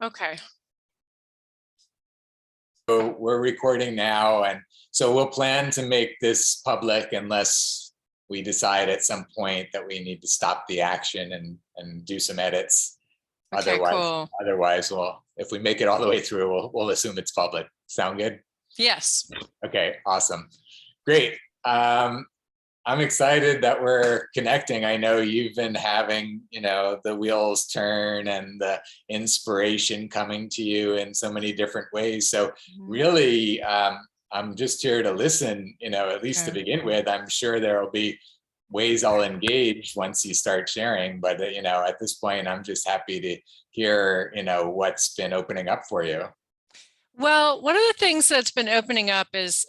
Okay. So we're recording now, and so we'll plan to make this public unless we decide at some point that we need to stop the action and do some edits. Okay, cool. Otherwise, if we make it all the way through, we'll assume it's public. Sound good? Yes. Okay, awesome. Great. I'm excited that we're connecting. I know you've been having, the wheels turn and the inspiration coming to you in so many different ways. So really, I'm just here to listen, at least to begin with. I'm sure there'll be ways I'll engage once you start sharing, but at this point, I'm just happy to hear, what's been opening up for you. Well, one of the things that's been opening up is,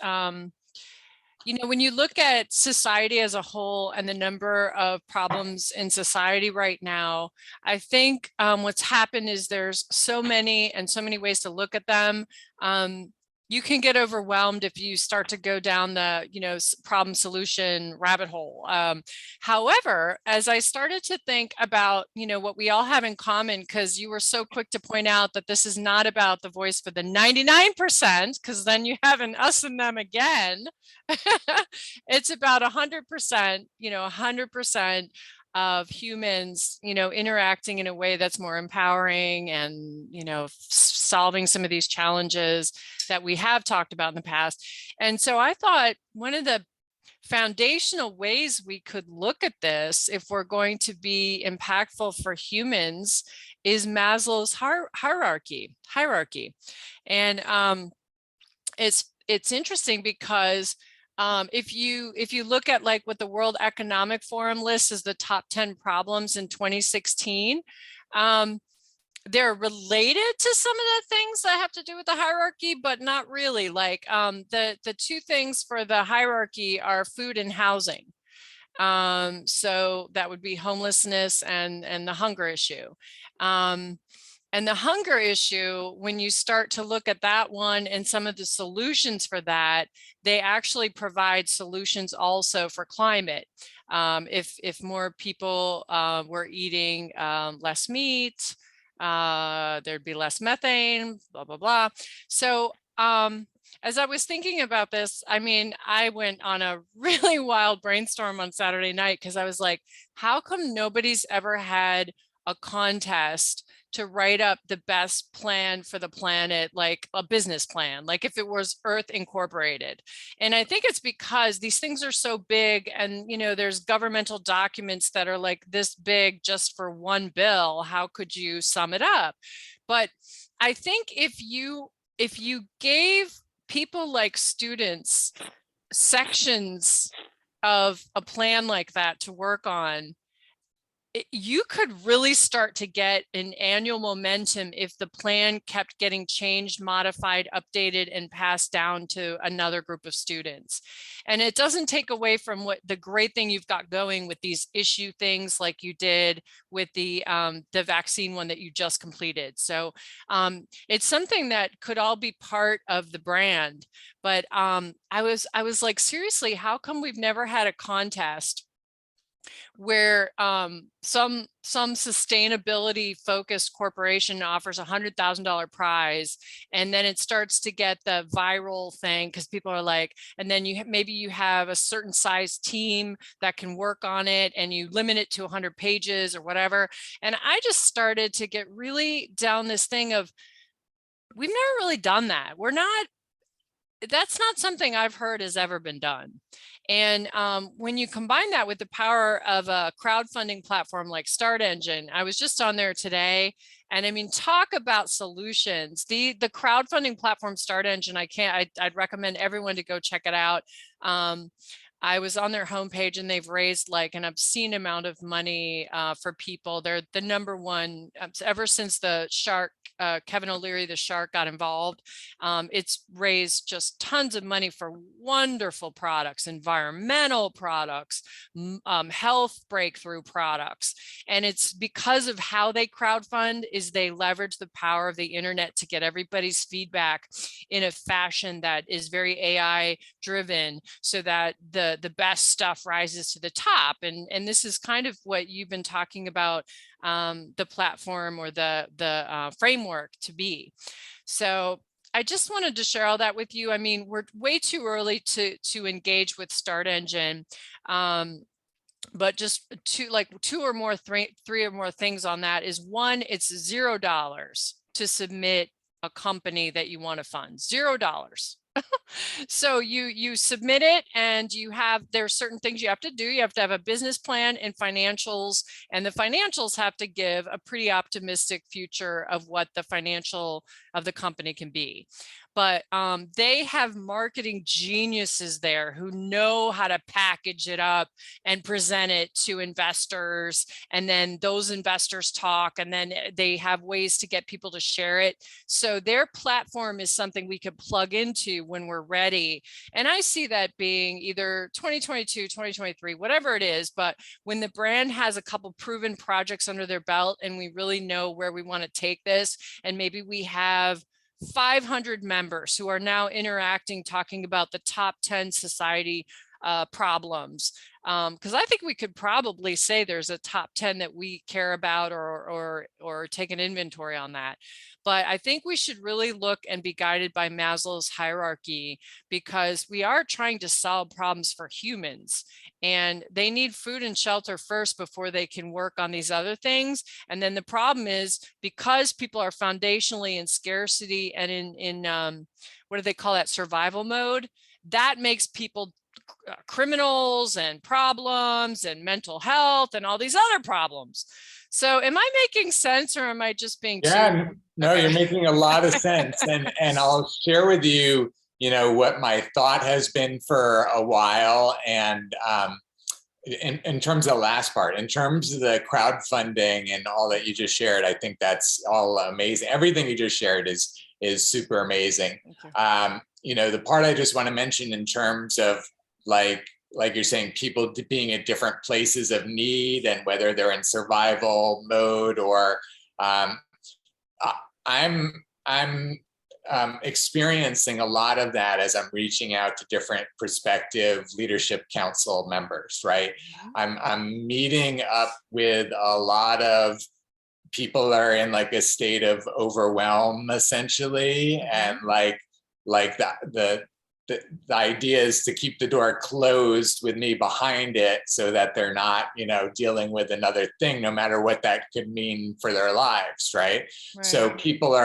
when you look at society as a whole and the number of problems in society right now, I think what's happened is there's so many ways to look at them. You can get overwhelmed if you start to go down the, problem solution rabbit hole. However, as I started to think about, what we all have in common, because you were so quick to point out that this is not about the voice for the 99%, because then you have an us and them again. It's about 100%, 100% of humans, interacting in a way that's more empowering and, solving some of these challenges that we have talked about in the past. And so I thought one of the foundational ways we could look at this, if we're going to be impactful for humans, is Maslow's hierarchy. And it's interesting because if you look at like what the World Economic Forum lists as the top 10 problems in 2016, they're related to some of the things that have to do with the hierarchy, but not really. Like the two things for the hierarchy are food and housing. So that would be homelessness and the hunger issue. And the hunger issue, when you start to look at that one and some of the solutions for that, they actually provide solutions also for climate. If more people were eating less meat, there'd be less methane, blah, blah, blah. So as I was thinking about this, I went on a really wild brainstorm on Saturday night because I was like, how come nobody's ever had a contest to write up the best plan for the planet, like a business plan, like if it was Earth Incorporated? And I think it's because these things are so big and, there's governmental documents that are like this big just for one bill. How could you sum it up? But I think if you gave people like students sections of a plan like that to work on, you could really start to get an annual momentum if the plan kept getting changed, modified, updated, and passed down to another group of students. And it doesn't take away from what the great thing you've got going with these issue things like you did with the vaccine one that you just completed. So it's something that could all be part of the brand. But I was like, seriously, how come we've never had a contest where some sustainability focused corporation offers $100,000 prize, and then it starts to get the viral thing because people are like, and then maybe you have a certain size team that can work on it and you limit it to 100 pages or whatever. And I just started to get really down this thing of, we've never really done that. That's not something I've heard has ever been done. And when you combine that with the power of a crowdfunding platform like Start Engine, I was just on there today, and talk about solutions. The crowdfunding platform Start Engine, I'd recommend everyone to go check it out. I was on their homepage and they've raised like an obscene amount of money for people. They're the number one ever since the shark, Kevin O'Leary, the shark, got involved. It's raised just tons of money for wonderful products, environmental products, health breakthrough products. And it's because of how they crowdfund is they leverage the power of the internet to get everybody's feedback in a fashion that is very AI driven so that the best stuff rises to the top. And this is kind of what you've been talking about the platform or the framework to be. So I just wanted to share all that with you. I mean, we're way too early to engage with Start Engine. But just two or more, three or more things on that is, one, it's $0 to submit a company that you want to fund. $0. So you submit it, and there are certain things you have to do. You have to have a business plan and financials, and the financials have to give a pretty optimistic future of what the financial of the company can be. But they have marketing geniuses there who know how to package it up and present it to investors. And then those investors talk, and then they have ways to get people to share it. So their platform is something we could plug into when we're ready. And I see that being either 2022, 2023, whatever it is. But when the brand has a couple proven projects under their belt and we really know where we want to take this, and maybe we have 500 members who are now interacting, talking about the top 10 society problems. Because I think we could probably say there's a top 10 that we care about, or take an inventory on that. But I think we should really look and be guided by Maslow's hierarchy, because we are trying to solve problems for humans, and they need food and shelter first before they can work on these other things. And then the problem is, because people are foundationally in scarcity and in what do they call that, survival mode, that makes people criminals and problems and mental health and all these other problems. So am I making sense, or am I just being Yeah, no, okay? you're making a lot of sense. And I'll share with you, what my thought has been for a while. And in terms of the last part, in terms of the crowdfunding and all that you just shared, I think that's all amazing. Everything you just shared is super amazing. The part I just want to mention in terms of like you're saying, people being at different places of need, and whether they're in survival mode or I'm experiencing a lot of that as I'm reaching out to different prospective leadership council members, right? I'm meeting up with a lot of people that are in like a state of overwhelm, essentially. And the idea is to keep the door closed with me behind it, so that they're not, dealing with another thing, no matter what that could mean for their lives, right? So some people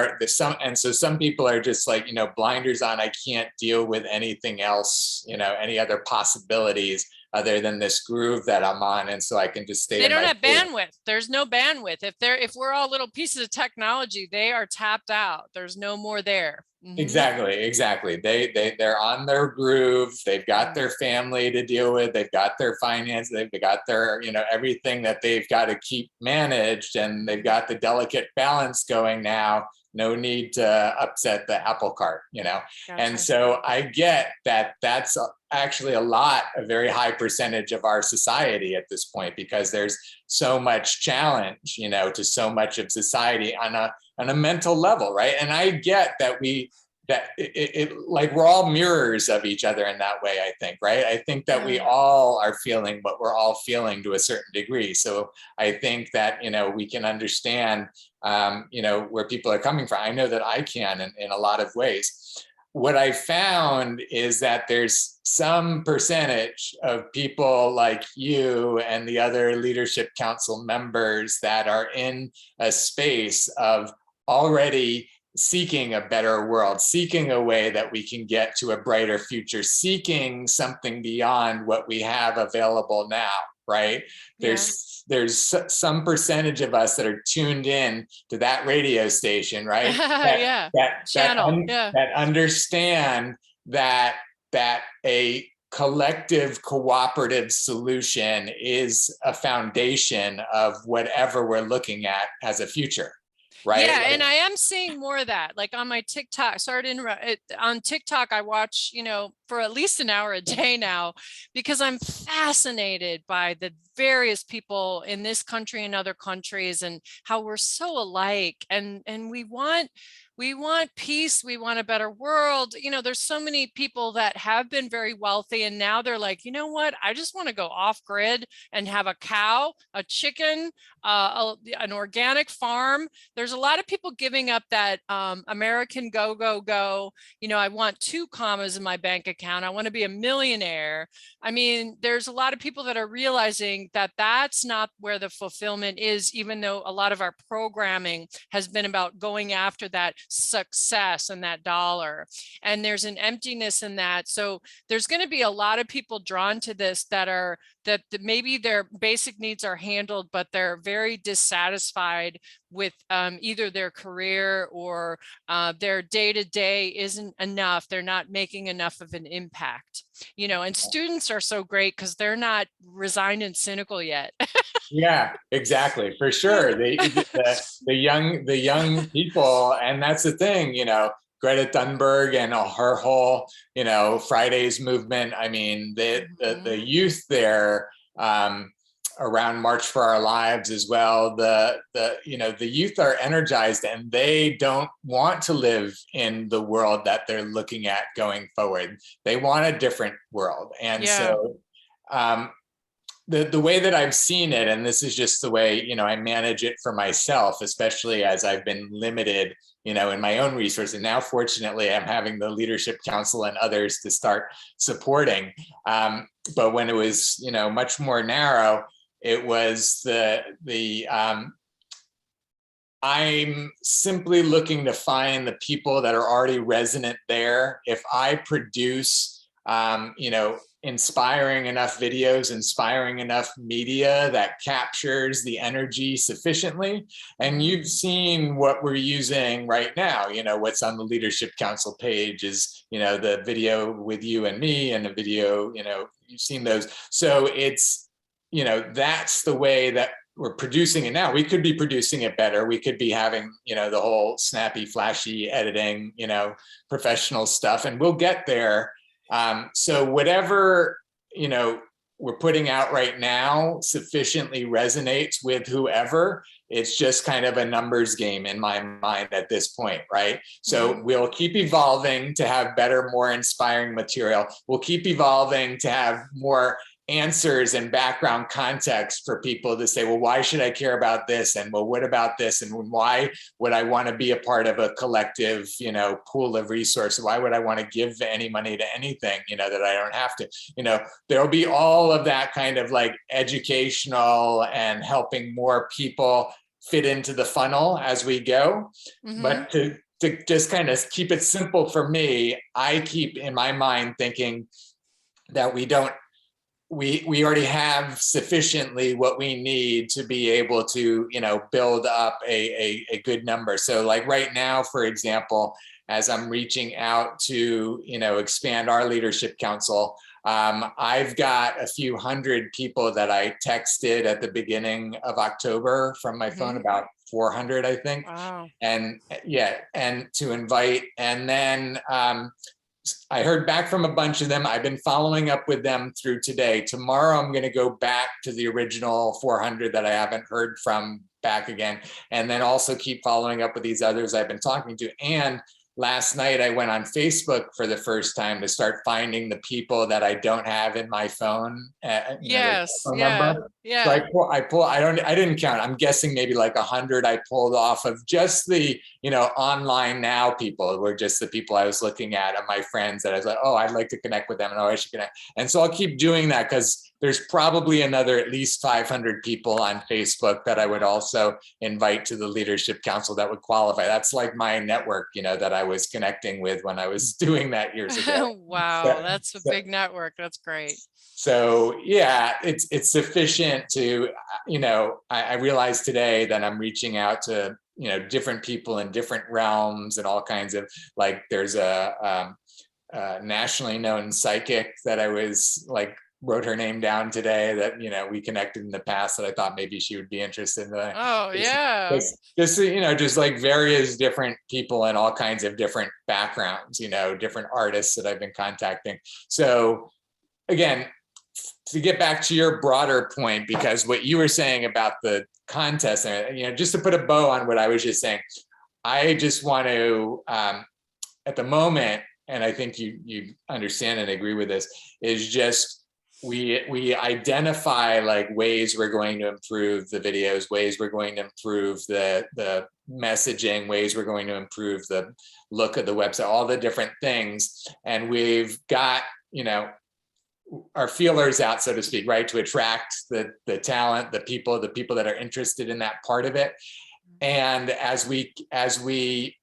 are just like, blinders on. I can't deal with anything else, any other possibilities other than this groove that I'm on, and so I can just stay. They don't have bandwidth. There's no bandwidth. If we're all little pieces of technology, they are tapped out. There's no more there. Exactly. They're on their groove. They've got their family to deal with. They've got their finance. They've got their, everything that they've got to keep managed, and they've got the delicate balance going now. No need to upset the apple cart, Gotcha. And so I get that that's actually a very high percentage of our society at this point, because there's so much challenge, to so much of society on a mental level, right? And I get that we're all mirrors of each other in that way, I think, right? I think that we all are feeling what we're all feeling to a certain degree. So I think that, we can understand, where people are coming from. I know that I can in a lot of ways. What I found is that there's some percentage of people like you and the other leadership council members that are in a space of already seeking a better world, seeking a way that we can get to a brighter future, seeking something beyond what we have available now, right? There's some percentage of us that are tuned in to that radio station, right? That understand that a collective cooperative solution is a foundation of whatever we're looking at as a future. right? Yeah, Like, and I am seeing more of that. Like on my TikTok, sorry to interrupt. On TikTok, I watch, for at least an hour a day now, because I'm fascinated by the various people in this country and other countries and how we're so alike. And we want peace, we want a better world. There's so many people that have been very wealthy and now they're like, you know what? I just want to go off grid and have a cow, a chicken, an organic farm. There's a lot of people giving up that American go, go, go. I want 2 commas in my bank account. I want to be a millionaire. I mean, there's a lot of people that are realizing that that's not where the fulfillment is, even though a lot of our programming has been about going after that success and that dollar. And there's an emptiness in that. So there's going to be a lot of people drawn to this that maybe their basic needs are handled, but they're very dissatisfied with either their career or their day-to-day isn't enough. They're not making enough of an impact, and students are so great because they're not resigned and cynical yet. yeah, exactly, for sure. The young people, and that's the thing, Greta Thunberg and her whole, Fridays movement. I mean, the youth there, around March for Our Lives as well. The youth are energized and they don't want to live in the world that they're looking at going forward. They want a different world, and Yeah. so. The way that I've seen it, and this is just the way, I manage it for myself, especially as I've been limited, in my own resources. Now, fortunately, I'm having the Leadership Council and others to start supporting. But when it was, much more narrow, it was I'm simply looking to find the people that are already resonant there. If I produce, inspiring enough videos, inspiring enough media that captures the energy sufficiently. And you've seen what we're using right now, what's on the Leadership Council page is, the video with you and me and the video, you've seen those. So it's, that's the way that we're producing it now. We could be producing it better. We could be having, the whole snappy, flashy editing, professional stuff, and we'll get there. So whatever, we're putting out right now sufficiently resonates with whoever. It's just kind of a numbers game in my mind at this point, right? So we'll keep evolving to have better, more inspiring material. We'll keep evolving to have more answers and background context for people to say, well, why should I care about this? And well, what about this? And why would I want to be a part of a collective, pool of resources? Why would I want to give any money to anything, that I don't have to? There'll be all of that kind of like educational and helping more people fit into the funnel as we go. But to just kind of keep it simple for me, I keep in my mind thinking that we already have sufficiently what we need to be able to, build up a good number. So like right now, for example, as I'm reaching out to, expand our Leadership Council, I've got a few hundred people that I texted at the beginning of October from my phone, about 400, I think. Wow. And and to invite, and then I heard back from a bunch of them. I've been following up with them through today. Tomorrow, I'm going to go back to the original 400 that I haven't heard from back again, and then also keep following up with these others I've been talking to. And last night, I went on Facebook for the first time to start finding the people that I don't have in my phone. Yes. Phone Yeah. number. Yeah. So I didn't count. I'm guessing maybe like 100 I pulled off of just the, online now people were just the people I was looking at and my friends that I was like, oh, I'd like to connect with them and I should connect. And so I'll keep doing that because there's probably another at least 500 people on Facebook that I would also invite to the Leadership Council that would qualify. That's like my network, that I was connecting with when I was doing that years ago. Wow, that's a big network. That's great. So yeah, it's sufficient to, I realize today that I'm reaching out to, different people in different realms and all kinds of, like there's a nationally known psychic that I was like wrote her name down today that, we connected in the past, that I thought maybe she would be interested in the, Oh, yeah. just like various different people and all kinds of different backgrounds, different artists that I've been contacting. So again, to get back to your broader point, because what you were saying about the contest, just to put a bow on what I was just saying, I just want to, at the moment, and I think you understand and agree with this, is just we identify like ways we're going to improve the videos, ways we're going to improve the messaging, ways we're going to improve the look of the website, all the different things. And we've got, our feelers out, so to speak, right, to attract the talent, the people that are interested in that part of it. And as we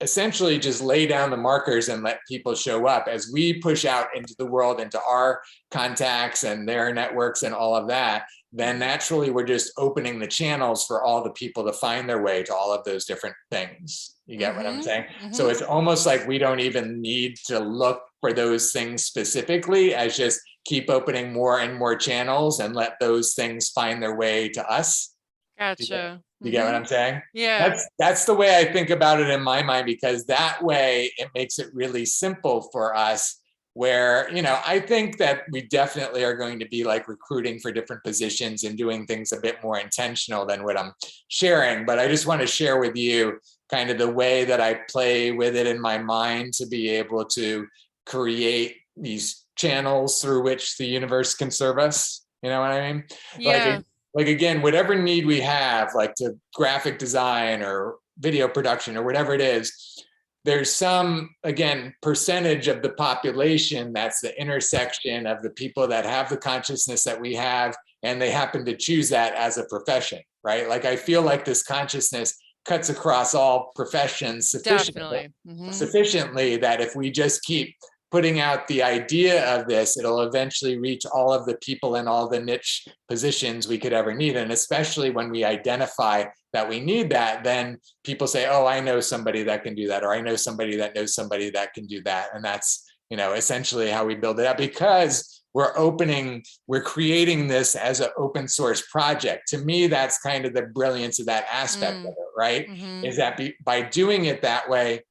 essentially just lay down the markers and let people show up, as we push out into the world, into our contacts and their networks and all of that, then naturally we're just opening the channels for all the people to find their way to all of those different things. You get what I'm saying? So it's almost like we don't even need to look for those things specifically, as just keep opening more and more channels and let those things find their way to us. Gotcha. You get what I'm saying? Yeah. That's the way I think about it in my mind, because that way it makes it really simple for us, where, I think that we definitely are going to be like recruiting for different positions and doing things a bit more intentional than what I'm sharing. But I just want to share with you kind of the way that I play with it in my mind to be able to create these channels through which the universe can serve us. You know what I mean? Yeah. Like again, whatever need we have, like to graphic design or video production or whatever it is, there's some, again, percentage of the population that's the intersection of the people that have the consciousness that we have, and they happen to choose that as a profession, right? Like I feel like this consciousness cuts across all professions sufficiently that if we just keep putting out the idea of this, it'll eventually reach all of the people in all the niche positions we could ever need. And especially when we identify that we need that, then people say, oh, I know somebody that can do that, or I know somebody that knows somebody that can do that. And that's, essentially how we build it up, because we're creating this as an open source project. To me, that's kind of the brilliance of that aspect of it, right? Is that by doing it that way,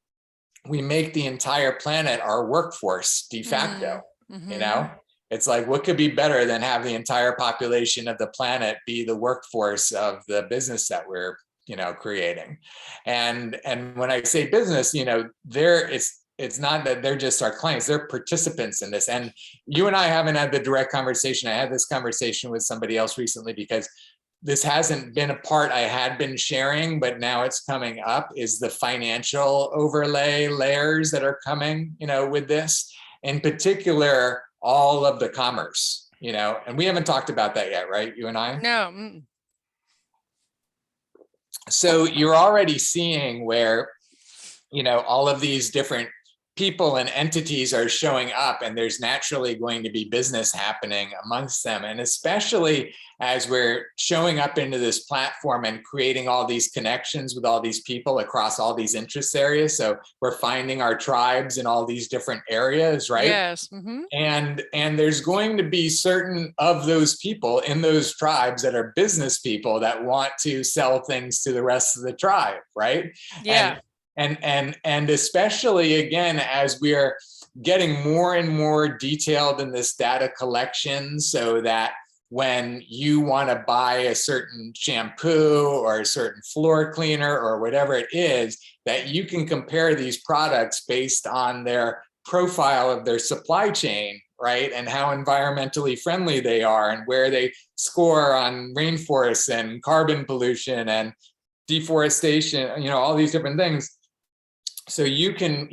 we make the entire planet our workforce de facto. It's like, what could be better than have the entire population of the planet be the workforce of the business that we're creating? And when I say business, it's not that they're just our clients, they're participants in this. And you and I haven't had the direct conversation. I had this conversation with somebody else recently, because this hasn't been a part I had been sharing, but now it's coming up, is the financial overlay layers that are coming, with this. In particular, all of the commerce, and we haven't talked about that yet, right? You and I? No. So you're already seeing where, all of these different people and entities are showing up, and there's naturally going to be business happening amongst them. And especially as we're showing up into this platform and creating all these connections with all these people across all these interest areas. So we're finding our tribes in all these different areas, right? Yes. And there's going to be certain of those people in those tribes that are business people that want to sell things to the rest of the tribe, right? Yeah. And especially, again, as we're getting more and more detailed in this data collection, so that when you want to buy a certain shampoo or a certain floor cleaner or whatever it is, that you can compare these products based on their profile of their supply chain, right? And how environmentally friendly they are, and where they score on rainforests and carbon pollution and deforestation, all these different things. So you can,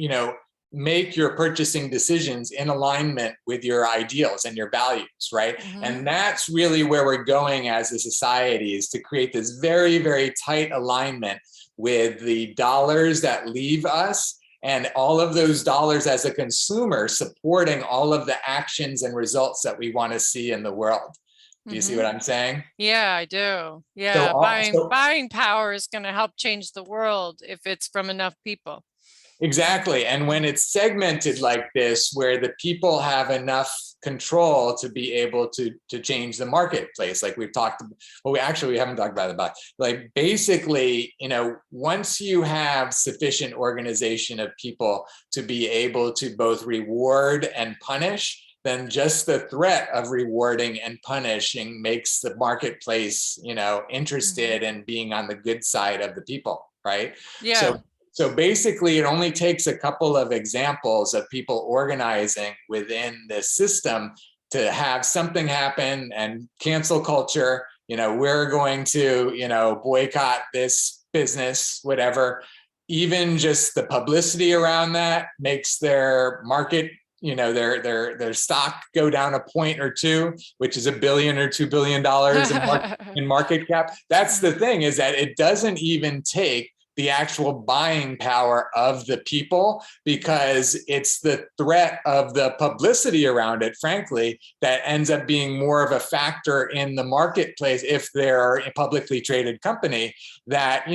make your purchasing decisions in alignment with your ideals and your values, right? And that's really where we're going as a society, is to create this very, very tight alignment with the dollars that leave us, and all of those dollars as a consumer supporting all of the actions and results that we want to see in the world. Do you see what I'm saying? Yeah, I do. Yeah, buying power is going to help change the world if it's from enough people. Exactly. And when it's segmented like this, where the people have enough control to be able to change the marketplace, like we've talked, well, we haven't talked about it, but like basically, once you have sufficient organization of people to be able to both reward and punish, then just the threat of rewarding and punishing makes the marketplace, interested in being on the good side of the people, right? Yeah. So basically, it only takes a couple of examples of people organizing within this system to have something happen, and cancel culture, we're going to, boycott this business, whatever. Even just the publicity around that makes their market, their stock go down a point or two, which is $1 billion or $2 billion in market cap. That's the thing, is that it doesn't even take the actual buying power of the people, because it's the threat of the publicity around it, frankly, that ends up being more of a factor in the marketplace if they're a publicly traded company. That,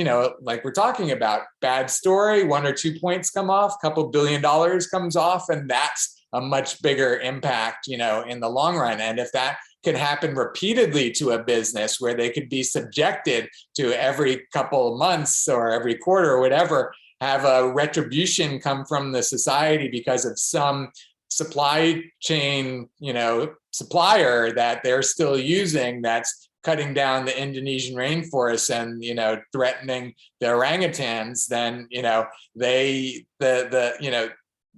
like we're talking about, bad story, 1 or 2 points come off, couple $1 billion comes off, and that's a much bigger impact, in the long run. And if that could happen repeatedly to a business, where they could be subjected to every couple of months or every quarter or whatever, have a retribution come from the society because of some supply chain, supplier that they're still using, that's cutting down the Indonesian rainforest and, threatening the orangutans, then,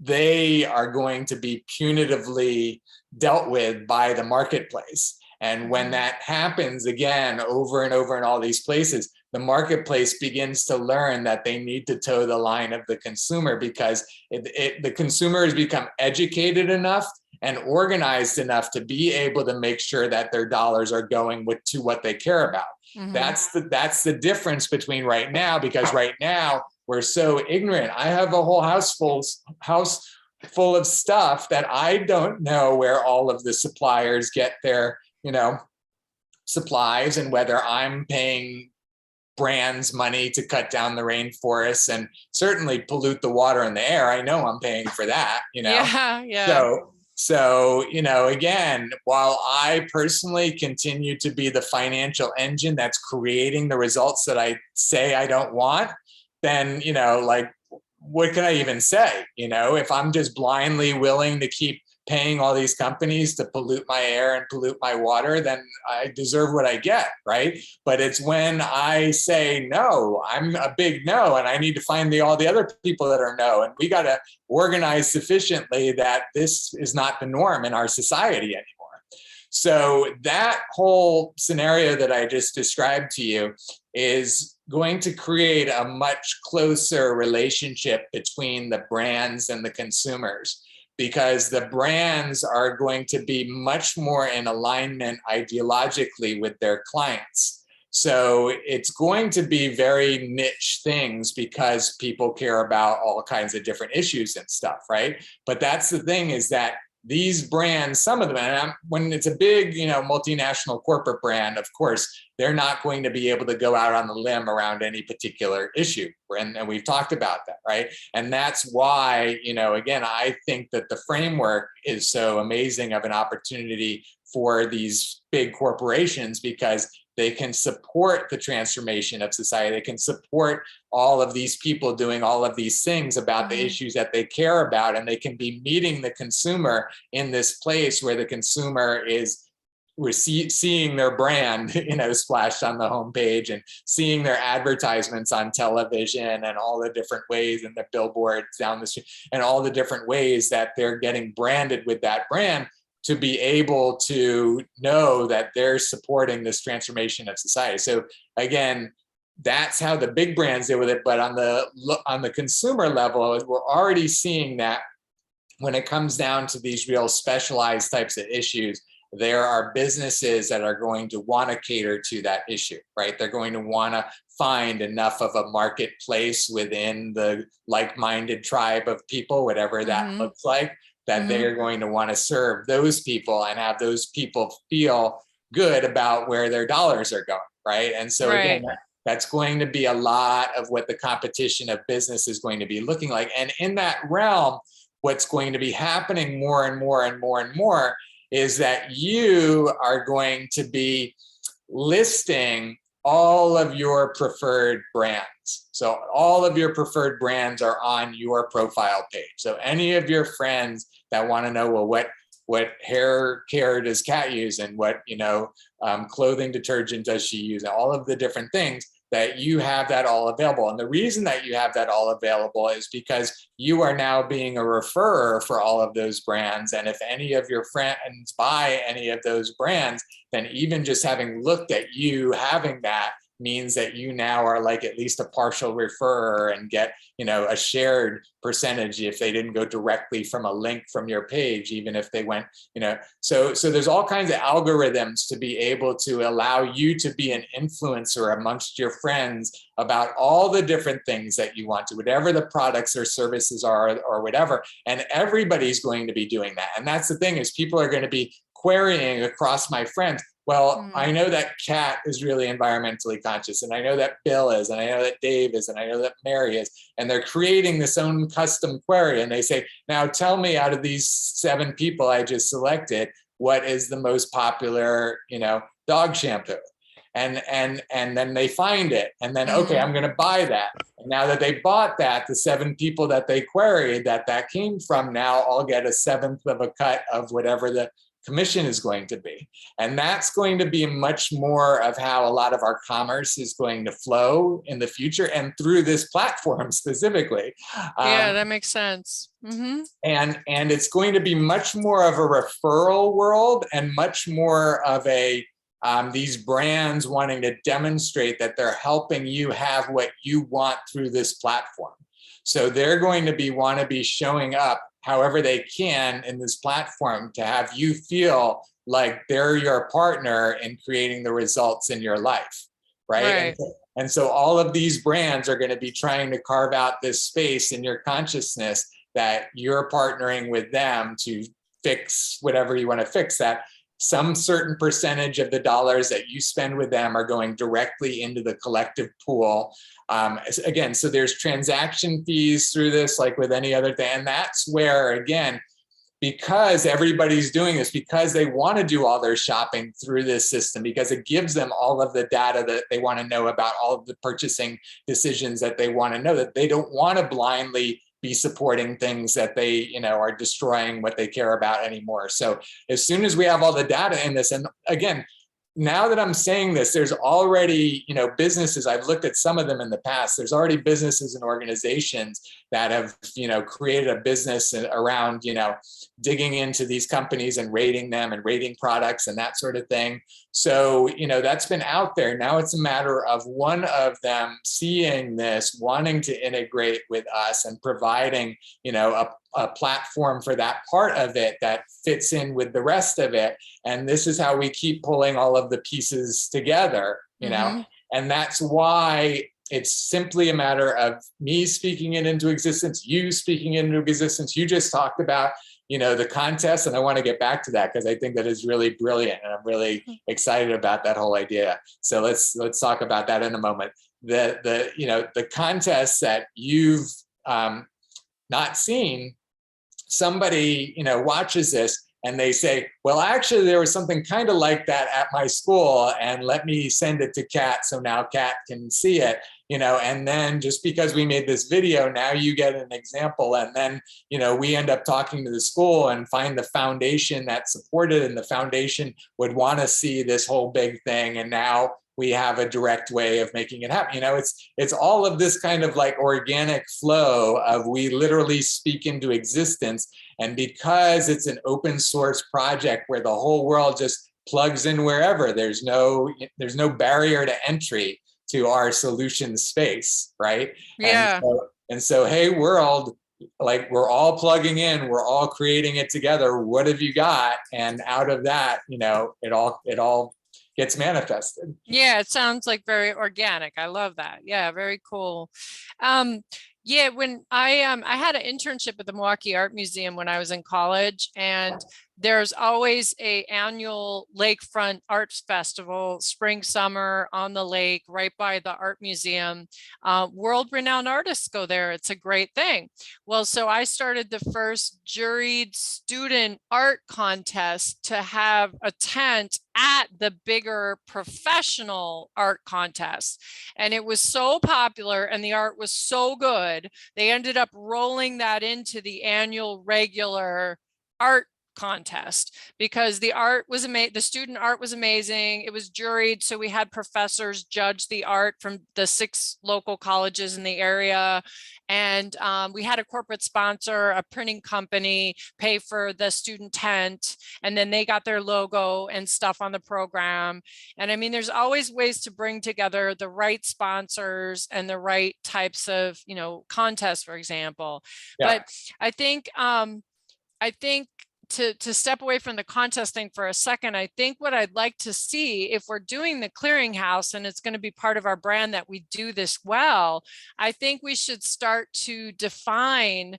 they are going to be punitively dealt with by the marketplace. And when that happens again over and over in all these places, the marketplace begins to learn that they need to toe the line of the consumer, because the consumer has become educated enough and organized enough to be able to make sure that their dollars are going to what they care about. That's the difference between right now, because right now we're so ignorant. I have a whole house full of stuff that I don't know where all of the suppliers get their, supplies, and whether I'm paying brands money to cut down the rainforests and certainly pollute the water and the air. I know I'm paying for that, Yeah. So, again, while I personally continue to be the financial engine that's creating the results that I say I don't want, then, what can I even say? If I'm just blindly willing to keep paying all these companies to pollute my air and pollute my water, then I deserve what I get, right? But it's when I say no, I'm a big no, and I need to find all the other people that are no, and we got to organize sufficiently that this is not the norm in our society anymore. So that whole scenario that I just described to you is going to create a much closer relationship between the brands and the consumers, because the brands are going to be much more in alignment ideologically with their clients. So it's going to be very niche things, because people care about all kinds of different issues and stuff, right? But that's the thing, is that these brands, some of them, and when it's a big, multinational corporate brand, of course, they're not going to be able to go out on the limb around any particular issue. And we've talked about that, right? And that's why, again, I think that the framework is so amazing of an opportunity for these big corporations, because they can support the transformation of society. They can support all of these people doing all of these things about the issues that they care about. And they can be meeting the consumer in this place where the consumer is seeing their brand, splashed on the homepage, and seeing their advertisements on television, and all the different ways, and the billboards down the street, and all the different ways that they're getting branded with that brand, to be able to know that they're supporting this transformation of society. So again, that's how the big brands deal with it. But on the consumer level, we're already seeing that when it comes down to these real specialized types of issues, there are businesses that are going to want to cater to that issue, right? They're going to want to find enough of a marketplace within the like-minded tribe of people, whatever that looks like, that they're going to want to serve those people and have those people feel good about where their dollars are going, right? And so again, That's going to be a lot of what the competition of business is going to be looking like. And in that realm, what's going to be happening more and more and more and more is that you are going to be listing all of your preferred brands. So all of your preferred brands are on your profile page. So any of your friends that want to know, well, what hair care does Kat use, and what, clothing detergent does she use, and all of the different things, that you have that all available. And the reason that you have that all available is because you are now being a referrer for all of those brands. And if any of your friends buy any of those brands, then even just having looked at you having that means that you now are like at least a partial referrer and get, a shared percentage if they didn't go directly from a link from your page, even if they went, so there's all kinds of algorithms to be able to allow you to be an influencer amongst your friends about all the different things that you want to, whatever the products or services are or whatever. And everybody's going to be doing that. And that's the thing, is people are going to be querying across my friends. Well, I know that Kat is really environmentally conscious, and I know that Bill is, and I know that Dave is, and I know that Mary is, and they're creating this own custom query. And they say, now tell me, out of these 7 people I just selected, what is the most popular, dog shampoo? And then they find it, and then, okay, I'm going to buy that. And now that they bought that, the 7 people that they queried that came from now all get a 1/7 of a cut of whatever the commission is going to be. And that's going to be much more of how a lot of our commerce is going to flow in the future, and through this platform specifically. Yeah, that makes sense. And it's going to be much more of a referral world, and much more of a these brands wanting to demonstrate that they're helping you have what you want through this platform. So they're going to want to be showing up however they can in this platform to have you feel like they're your partner in creating the results in your life, right? And so all of these brands are going to be trying to carve out this space in your consciousness that you're partnering with them to fix whatever you want to fix. That some certain percentage of the dollars that you spend with them are going directly into the collective pool. Again, so there's transaction fees through this, like with any other thing. And that's where, again, because everybody's doing this, because they want to do all their shopping through this system, because it gives them all of the data that they want to know about all of the purchasing decisions that they want to know, that they don't want to blindly be supporting things that they, are destroying what they care about anymore. So as soon as we have all the data in this, and again, now that I'm saying this, there's already, businesses, I've looked at some of them in the past, there's already businesses and organizations that have, created a business around, digging into these companies and rating them and rating products and that sort of thing. So, that's been out there. Now it's a matter of one of them seeing this, wanting to integrate with us and providing, a platform for that part of it that fits in with the rest of it. And this is how we keep pulling all of the pieces together, and that's why it's simply a matter of me speaking it into existence, you speaking it into existence. You just talked about, the contest, and I want to get back to that because I think that is really brilliant, and I'm really excited about that whole idea. So let's talk about that in a moment. The contest that you've not seen, somebody watches this and they say, well, actually, there was something kind of like that at my school, and let me send it to Kat so now Kat can see it, and then just because we made this video, now you get an example. And then, we end up talking to the school and find the foundation that supported, and the foundation would want to see this whole big thing. And now we have a direct way of making it happen. It's all of this kind of like organic flow of we literally speak into existence. And because it's an open source project where the whole world just plugs in wherever, there's no barrier to entry to our solution space, right? Yeah. And so, hey, world, like we're all plugging in, we're all creating it together. What have you got? And out of that, it all gets manifested. Yeah, it sounds like very organic. I love that. Yeah, very cool. Yeah, when I had an internship at the Milwaukee Art Museum when I was in college, and there's always a annual lakefront arts festival, spring, summer on the lake, right by the art museum. World-renowned artists go there. It's a great thing. Well, so I started the first juried student art contest to have a tent at the bigger professional art contest. And it was so popular and the art was so good, they ended up rolling that into the annual regular art contest because the art was amazing. The student art was amazing. It was juried. So we had professors judge the art from the 6 local colleges in the area. And we had a corporate sponsor, a printing company, pay for the student tent. And then they got their logo and stuff on the program. And I mean, there's always ways to bring together the right sponsors and the right types of, contests, for example. Yeah. But I think to step away from the contest thing for a second, I think what I'd like to see if we're doing the clearinghouse and it's going to be part of our brand that we do this well, I think we should start to define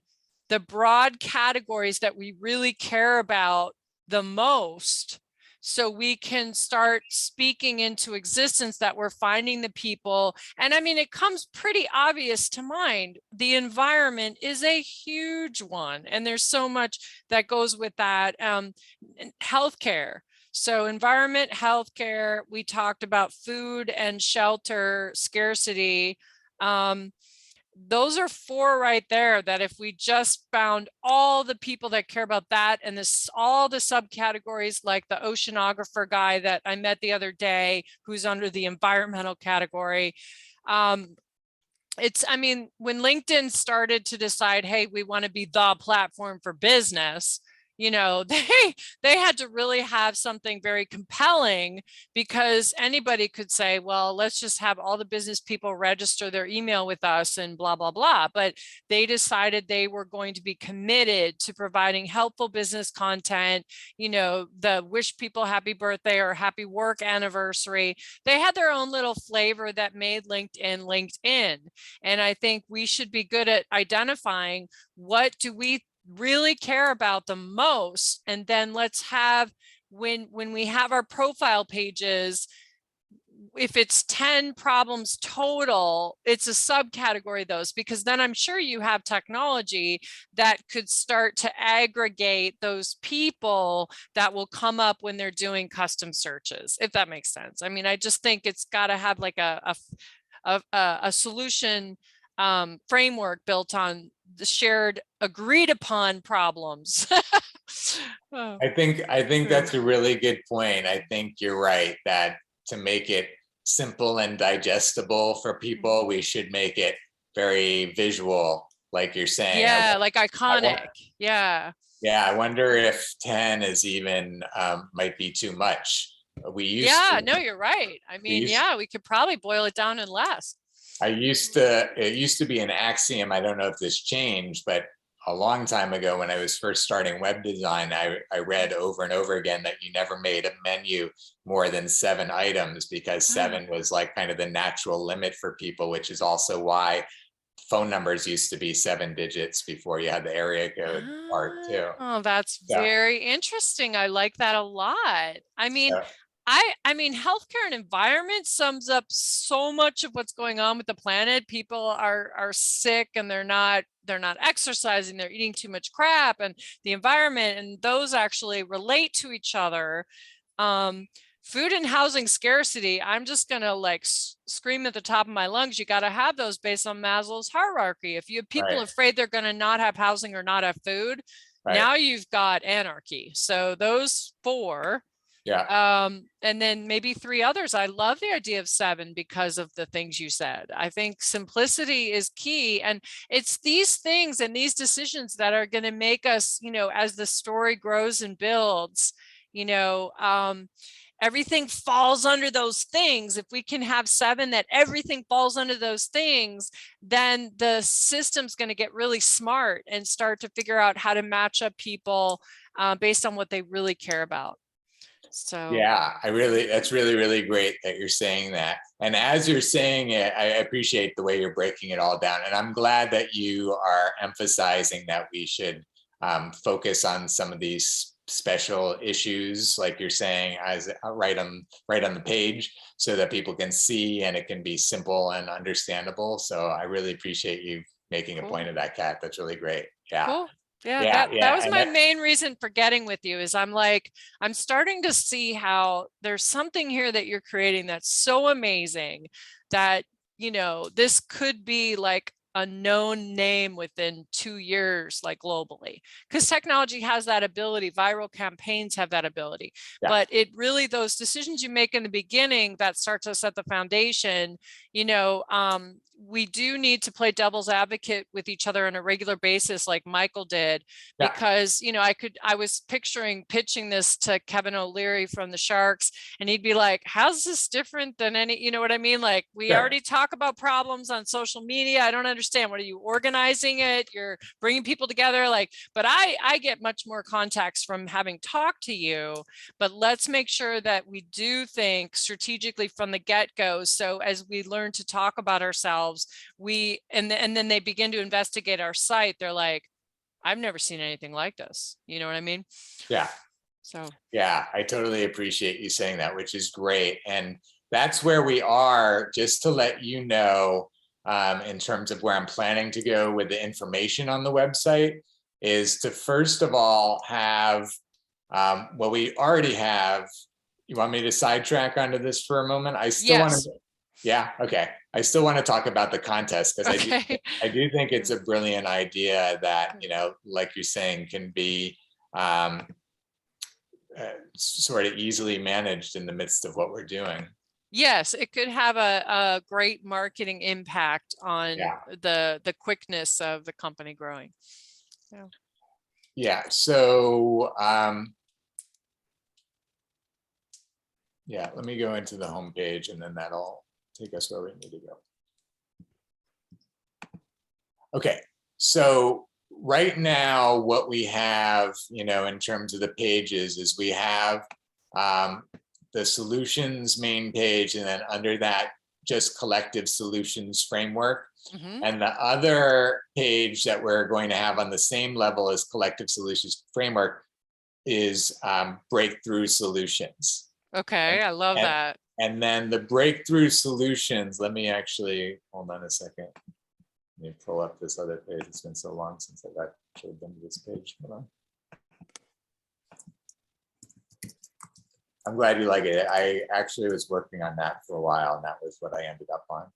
the broad categories that we really care about the most, so we can start speaking into existence that we're finding the people. And I mean, it comes pretty obvious to mind. The environment is a huge one, and there's so much that goes with that. Healthcare. So environment, healthcare, we talked about food and shelter scarcity. Those are 4 right there that if we just found all the people that care about that and this, all the subcategories, like the oceanographer guy that I met the other day, who's under the environmental category. I mean, when LinkedIn started to decide, hey, we want to be the platform for business, they had to really have something very compelling, because anybody could say, well, let's just have all the business people register their email with us and blah, blah, blah. But they decided they were going to be committed to providing helpful business content, the wish people happy birthday or happy work anniversary. They had their own little flavor that made LinkedIn LinkedIn. And I think we should be good at identifying what do we really care about the most. And then let's have, when we have our profile pages, if it's 10 problems total, it's a subcategory of those, because then I'm sure you have technology that could start to aggregate those people that will come up when they're doing custom searches, if that makes sense. I mean, I just think it's got to have like a solution framework built on the shared agreed upon problems. Oh. I think that's a really good point. I think you're right that to make it simple and digestible for people, we should make it very visual, like you're saying. Yeah, like iconic. Yeah. Yeah, I wonder if 10 is even might be too much. No, you're right. I mean, we could probably boil it down in less. It used to be an axiom. I don't know if this changed, but a long time ago when I was first starting web design, I read over and over again that you never made a menu more than 7 items, because 7 was like kind of the natural limit for people, which is also why phone numbers used to be 7 digits before you had the area code part too. Oh, that's very interesting. I like that a lot. I mean, I mean, healthcare and environment sums up so much of what's going on with the planet. People are sick and they're not exercising, they're eating too much crap, and the environment, and those actually relate to each other. Food and housing scarcity, I'm just gonna like scream at the top of my lungs. You got to have those based on Maslow's hierarchy. If you have people afraid they're going to not have housing or not have food, now you've got anarchy. So those 4. And then maybe 3 others. I love the idea of 7 because of the things you said. I think simplicity is key. And it's these things and these decisions that are going to make us, as the story grows and builds, everything falls under those things. If we can have 7 that everything falls under those things, then the system's going to get really smart and start to figure out how to match up people based on what they really care about. So Yeah, that's really, really great that you're saying that. And as you're saying it, I appreciate the way you're breaking it all down. And I'm glad that you are emphasizing that we should focus on some of these special issues, like you're saying, as right on the page, so that people can see and it can be simple and understandable. So I really appreciate you making a cool. point of that, Kat. That's really great. Yeah. Cool. Yeah, Yeah, that was and my main reason for getting with you is I'm like, I'm starting to see how there's something here that you're creating that's so amazing that, you know, this could be like a known name within 2 years, like globally, because technology has that ability. Viral campaigns have that ability, yeah, but it really, those decisions you make in the beginning that starts us at the foundation, you know, we do need to play devil's advocate with each other on a regular basis, like Michael did, yeah, because, you know, I was picturing pitching this to Kevin O'Leary from the Sharks, and he'd be like, how's this different than any, you know what I mean? Like, we sure. already talk about problems on social media. I don't understand. What are you organizing it? You're bringing people together. Like, but I get much more context from having talked to you, but let's make sure that we do think strategically from the get-go. So as we learn to talk about ourselves, we and then they begin to investigate our site, they're like, I've never seen anything like this. You know what I mean? Yeah. So Yeah, I totally appreciate you saying that, which is great. And that's where we are, just to let you know, in terms of where I'm planning to go with the information on the website, is to first of all have, well, we already have, you want me to sidetrack onto this for a moment? I still want yes. to, yeah, okay. I still want to talk about the contest, because Okay. I do think it's a brilliant idea that, you know, like you're saying, can be sort of easily managed in the midst of what we're doing. Yes, it could have a great marketing impact on Yeah. the quickness of the company growing. Yeah. Yeah. So, yeah, let me go into the home page, and then that'll take us where we need to go. Okay. So right now, what we have, you know, in terms of the pages, is we have the solutions main page, and then under that, just collective solutions framework. Mm-hmm. And the other page that we're going to have on the same level as collective solutions framework is breakthrough solutions. Okay, I love And, that. and then the breakthrough solutions, let me actually, hold on a second. Let me pull up this other page. It's been so long since I've actually been to this page. Hold on. I'm glad you like it. I actually was working on that for a while, and that was what I ended up on.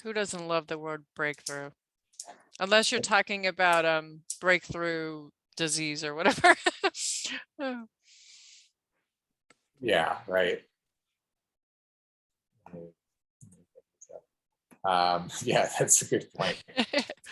Who doesn't love the word breakthrough? Unless you're talking about breakthrough disease or whatever. Oh. Yeah, right. Yeah, that's a good point.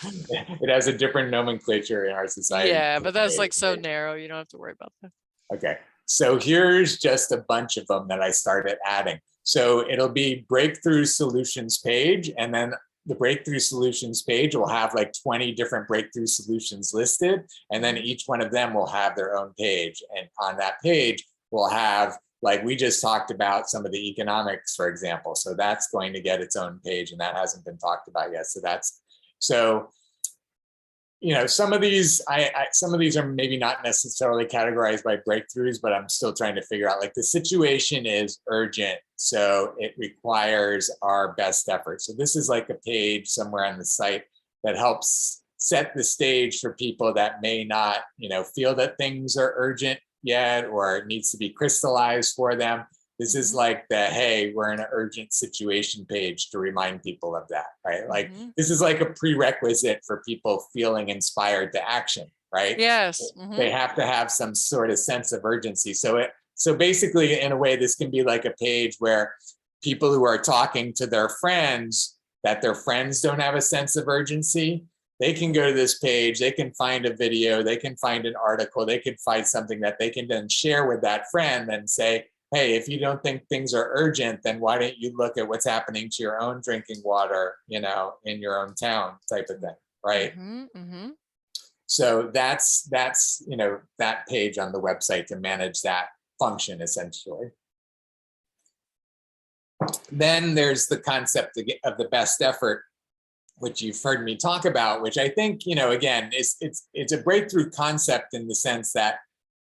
It has a different nomenclature in our society. Yeah, but that's like so narrow. You don't have to worry about that. Okay, so here's just a bunch of them that I started adding. So it'll be breakthrough solutions page, and then the breakthrough solutions page will have like 20 different breakthrough solutions listed, and then each one of them will have their own page. And on that page, we'll have, like we just talked about, some of the economics, for example. So that's going to get its own page, and that hasn't been talked about yet. So that's, so, you know, some of these are maybe not necessarily categorized by breakthroughs, but I'm still trying to figure out, like, the situation is urgent, so it requires our best effort. So this is like a page somewhere on the site that helps set the stage for people that may not, you know, feel that things are urgent yet, or it needs to be crystallized for them. This is like the, hey, we're in an urgent situation page to remind people of that, right? Like, this is like a prerequisite for people feeling inspired to action, right? Yes. They have to have some sort of sense of urgency. So basically, in a way, this can be like a page where people who are talking to their friends, that their friends don't have a sense of urgency, they can go to this page, they can find a video, they can find an article, they can find something that they can then share with that friend and say, hey, if you don't think things are urgent, then why don't you look at what's happening to your own drinking water, you know, in your own town, type of thing, right? So that's that page on the website to manage that function essentially. Then there's the concept of the best effort, which you've heard me talk about, which I think, again, it's a breakthrough concept in the sense that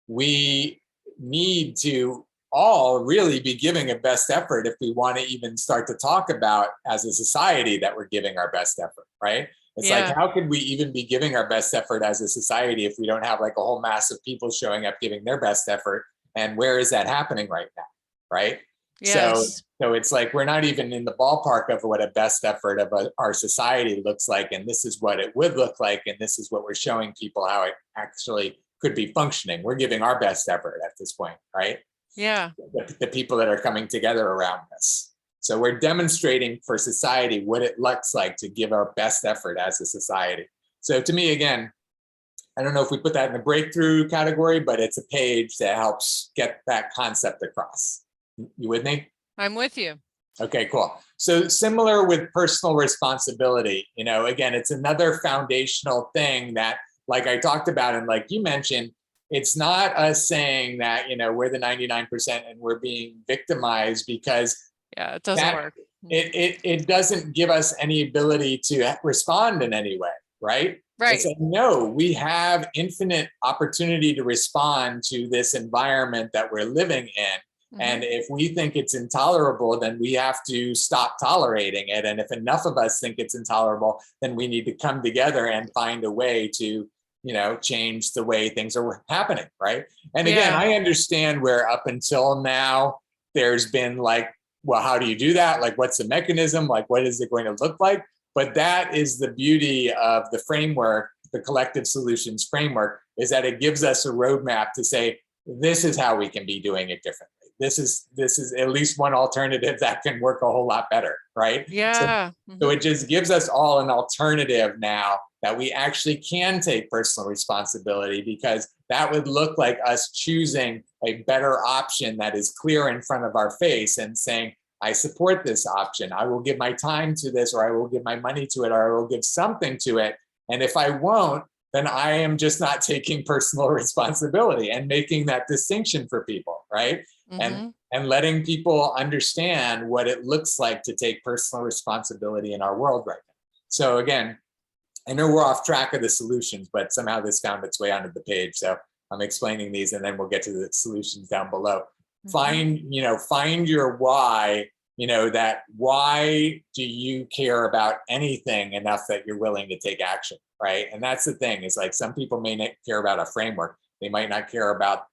we need to all really be giving a best effort if we want to even start to talk about as a society that we're giving our best effort, right? It's like, how could we even be giving our best effort as a society if we don't have like a whole mass of people showing up giving their best effort? And where is that happening right now, right? Yes. So it's like we're not even in the ballpark of what a best effort of our society looks like, and this is what it would look like, and this is what we're showing people how it actually could be functioning. We're giving our best effort at this point, right? Yeah. The people that are coming together around us. So we're demonstrating for society what it looks like to give our best effort as a society. So to me, again, I don't know if we put that in the breakthrough category, but it's a page that helps get that concept across. You with me? I'm with you. Okay, cool. So similar with personal responsibility, again, it's another foundational thing that, like I talked about, and like you mentioned, it's not us saying that, we're the 99% and we're being victimized, because it doesn't work. It doesn't give us any ability to respond in any way, right? Right. It's like, no, we have infinite opportunity to respond to this environment that we're living in. And if we think it's intolerable, then we have to stop tolerating it. And if enough of us think it's intolerable, then we need to come together and find a way to, change the way things are happening, right? And again, I understand where up until now, there's been like, well, how do you do that? Like, what's the mechanism? Like, what is it going to look like? But that is the beauty of the framework, the collective solutions framework, is that it gives us a roadmap to say, this is how we can be doing it differently. This is at least one alternative that can work a whole lot better, right? Yeah. So it just gives us all an alternative now that we actually can take personal responsibility, because that would look like us choosing a better option that is clear in front of our face and saying, I support this option. I will give my time to this, or I will give my money to it, or I will give something to it. And if I won't, then I am just not taking personal responsibility, and making that distinction for people, right? And letting people understand what it looks like to take personal responsibility in our world right now. So again, I know we're off track of the solutions, but somehow this found its way onto the page. So I'm explaining these, and then we'll get to the solutions down below. Find your why. That why do you care about anything enough that you're willing to take action, right? And that's the thing, is like, some people may not care about a framework. They might not care about,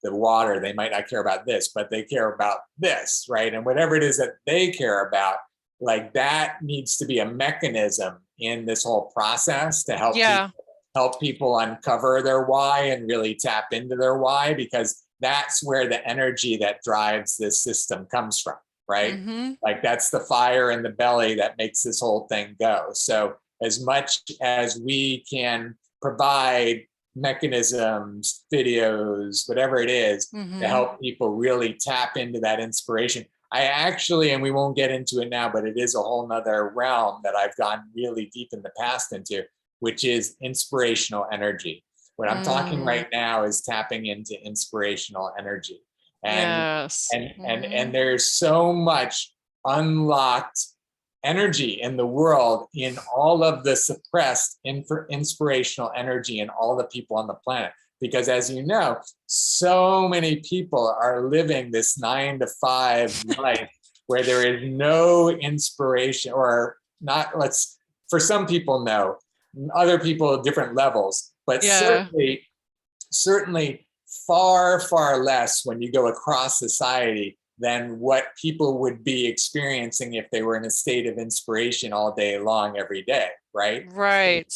the water. They might not care about this, but they care about this, right? And whatever it is that they care about, like, that needs to be a mechanism in this whole process to help people uncover their why and really tap into their why, because that's where the energy that drives this system comes from, right? Like, that's the fire in the belly that makes this whole thing go. So as much as we can provide mechanisms, videos, whatever it is, to help people really tap into that inspiration. I actually, and we won't get into it now, but it is a whole nother realm that I've gone really deep in the past into, which is inspirational energy. What I'm talking right now is tapping into inspirational energy. And and there's so much unlocked energy in the world, in all of the suppressed inspirational energy in all the people on the planet. Because as you know, so many people are living this 9-to-5 life where there is no inspiration, or not. For some people, no, other people at different levels, but certainly far, far less when you go across society than what people would be experiencing if they were in a state of inspiration all day long, every day, right? Right.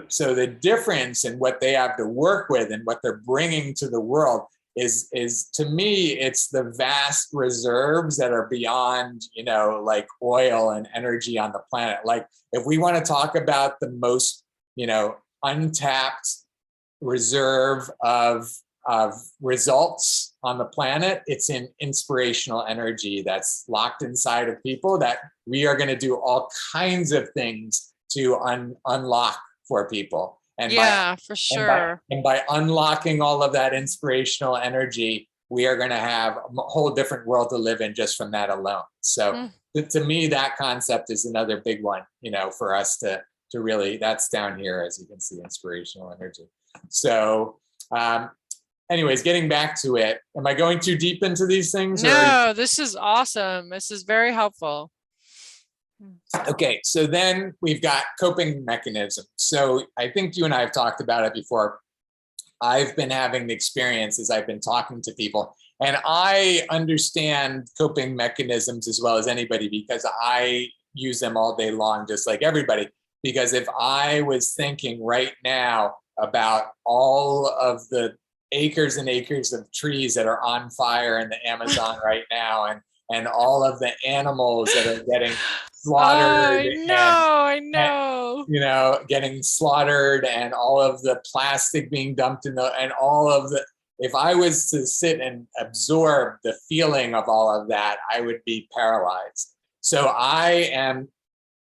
So the difference in what they have to work with and what they're bringing to the world is to me, it's the vast reserves that are beyond, like oil and energy on the planet. Like, if we want to talk about the most, untapped reserve of results on the planet, it's in inspirational energy that's locked inside of people, that we are going to do all kinds of things to unlock for people. And Yeah, for sure. by unlocking all of that inspirational energy, we are going to have a whole different world to live in just from that alone. So to me, that concept is another big one, for us to really, that's down here, as you can see, inspirational energy. So anyways, getting back to it, am I going too deep into these things? No, this is awesome. This is very helpful. Okay, so then we've got coping mechanisms. So I think you and I have talked about it before. I've been having the experience as I've been talking to people, and I understand coping mechanisms as well as anybody because I use them all day long, just like everybody. Because if I was thinking right now about all of the acres and acres of trees that are on fire in the Amazon right now, and all of the animals that are getting slaughtered, I know. getting slaughtered, and all of the plastic being dumped and all of the, if I was to sit and absorb the feeling of all of that, I would be paralyzed. So I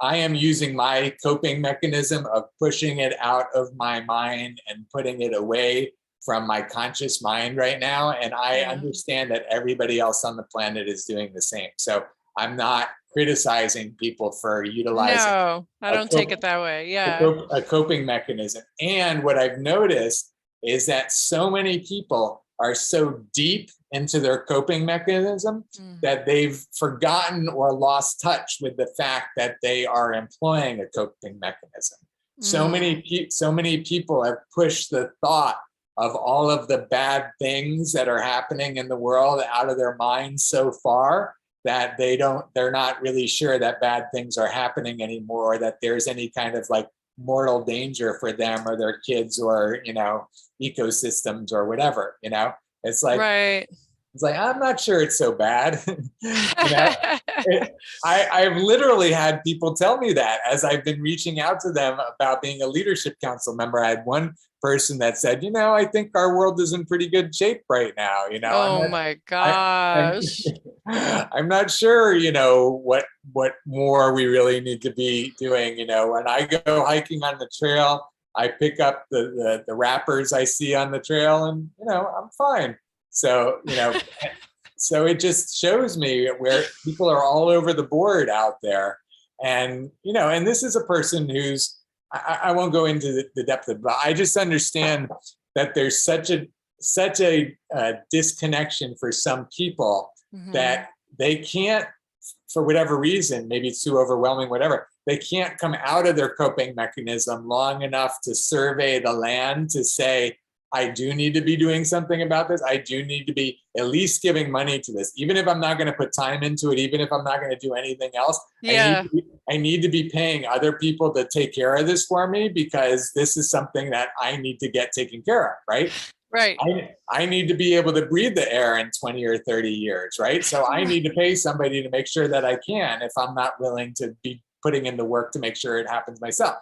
am using my coping mechanism of pushing it out of my mind and putting it away from my conscious mind right now. And I understand that everybody else on the planet is doing the same. So I'm not criticizing people for utilizing. No, I don't take it that way. Yeah. A coping mechanism. And what I've noticed is that so many people are so deep into their coping mechanism that they've forgotten or lost touch with the fact that they are employing a coping mechanism. So many people have pushed the thought of all of the bad things that are happening in the world out of their minds so far that they're not really sure that bad things are happening anymore, or that there's any kind of like mortal danger for them or their kids or, ecosystems or whatever, it's like, right. It's like, I'm not sure it's so bad. I've literally had people tell me that as I've been reaching out to them about being a leadership council member. I had one person that said, I think our world is in pretty good shape right now. Oh my gosh. I'm not sure, what more we really need to be doing. When I go hiking on the trail, I pick up the wrappers I see on the trail, and I'm fine. So, so it just shows me where people are all over the board out there. And, and this is a person who's, I won't go into the depth of it, but I just understand that there's such a disconnection for some people that they can't, for whatever reason, maybe it's too overwhelming, whatever, they can't come out of their coping mechanism long enough to survey the land to say, I do need to be doing something about this. I do need to be at least giving money to this, even if I'm not going to put time into it, even if I'm not going to do anything else. Yeah. I need to be paying other people to take care of this for me, because this is something that I need to get taken care of, right? Right. I need to be able to breathe the air in 20 or 30 years, right? So I need to pay somebody to make sure that I can, if I'm not willing to be putting in the work to make sure it happens myself.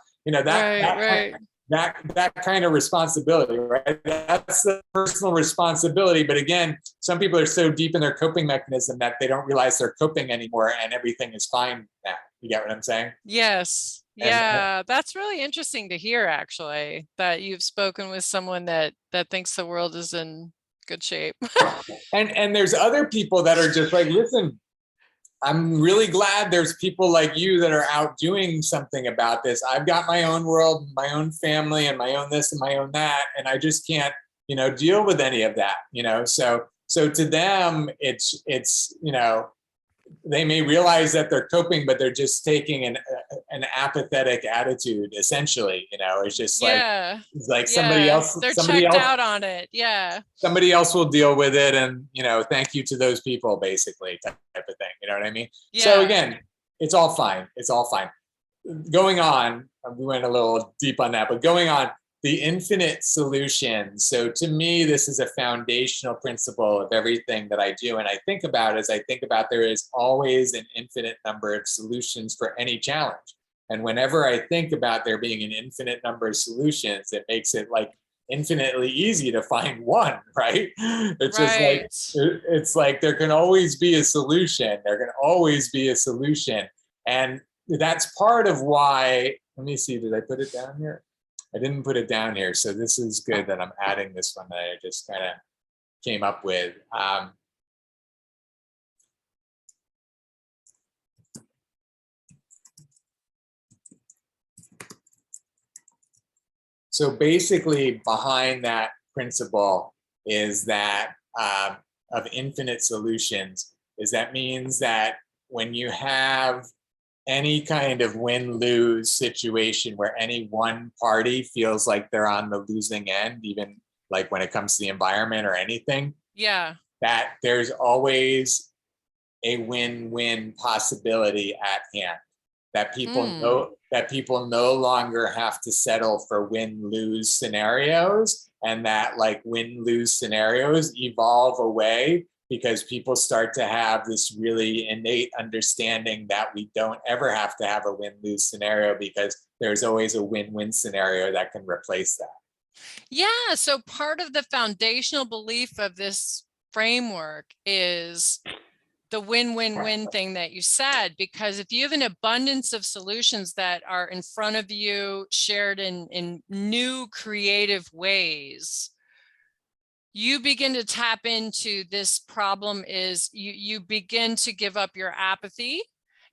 That kind of responsibility, right? That's the personal responsibility. But again, some people are so deep in their coping mechanism that they don't realize they're coping anymore, and everything is fine now. You get what I'm saying? Yes. Yeah, that's really interesting to hear, actually, that you've spoken with someone that thinks the world is in good shape. and there's other people that are just like, listen, I'm really glad there's people like you that are out doing something about this. I've got my own world, my own family, and my own this and my own that, and I just can't, deal with any of that, So to them, it's they may realize that they're coping, but they're just taking an apathetic attitude, essentially. It's just like somebody else. They're somebody checked else, out on it. Yeah. Somebody else will deal with it, and thank you to those people, basically, type of thing. You know what I mean? Yeah. So again, it's all fine. It's all fine. Going on, we went a little deep on that, but going on. The infinite solution. So to me, this is a foundational principle of everything that I do. And I think about there is always an infinite number of solutions for any challenge. And whenever I think about there being an infinite number of solutions, it makes it like infinitely easy to find one, right? It's just like, it's like there can always be a solution. There can always be a solution. And that's part of why, let me see, did I put it down here? I didn't put it down here. So this is good that I'm adding this one that I just kind of came up with. So basically behind that principle is that of infinite solutions is that means that when you have any kind of win-lose situation where any one party feels like they're on the losing end, even like when it comes to the environment or anything, Yeah. that there's always a win-win possibility at hand. That people no longer have to settle for win-lose scenarios, and that like win-lose scenarios evolve away because people start to have this really innate understanding that we don't ever have to have a win-lose scenario because there's always a win-win scenario that can replace that. Yeah. So part of the foundational belief of this framework is the win-win-win thing that you said, because if you have an abundance of solutions that are in front of you, shared in new creative ways, you begin to tap into this problem is you begin to give up your apathy.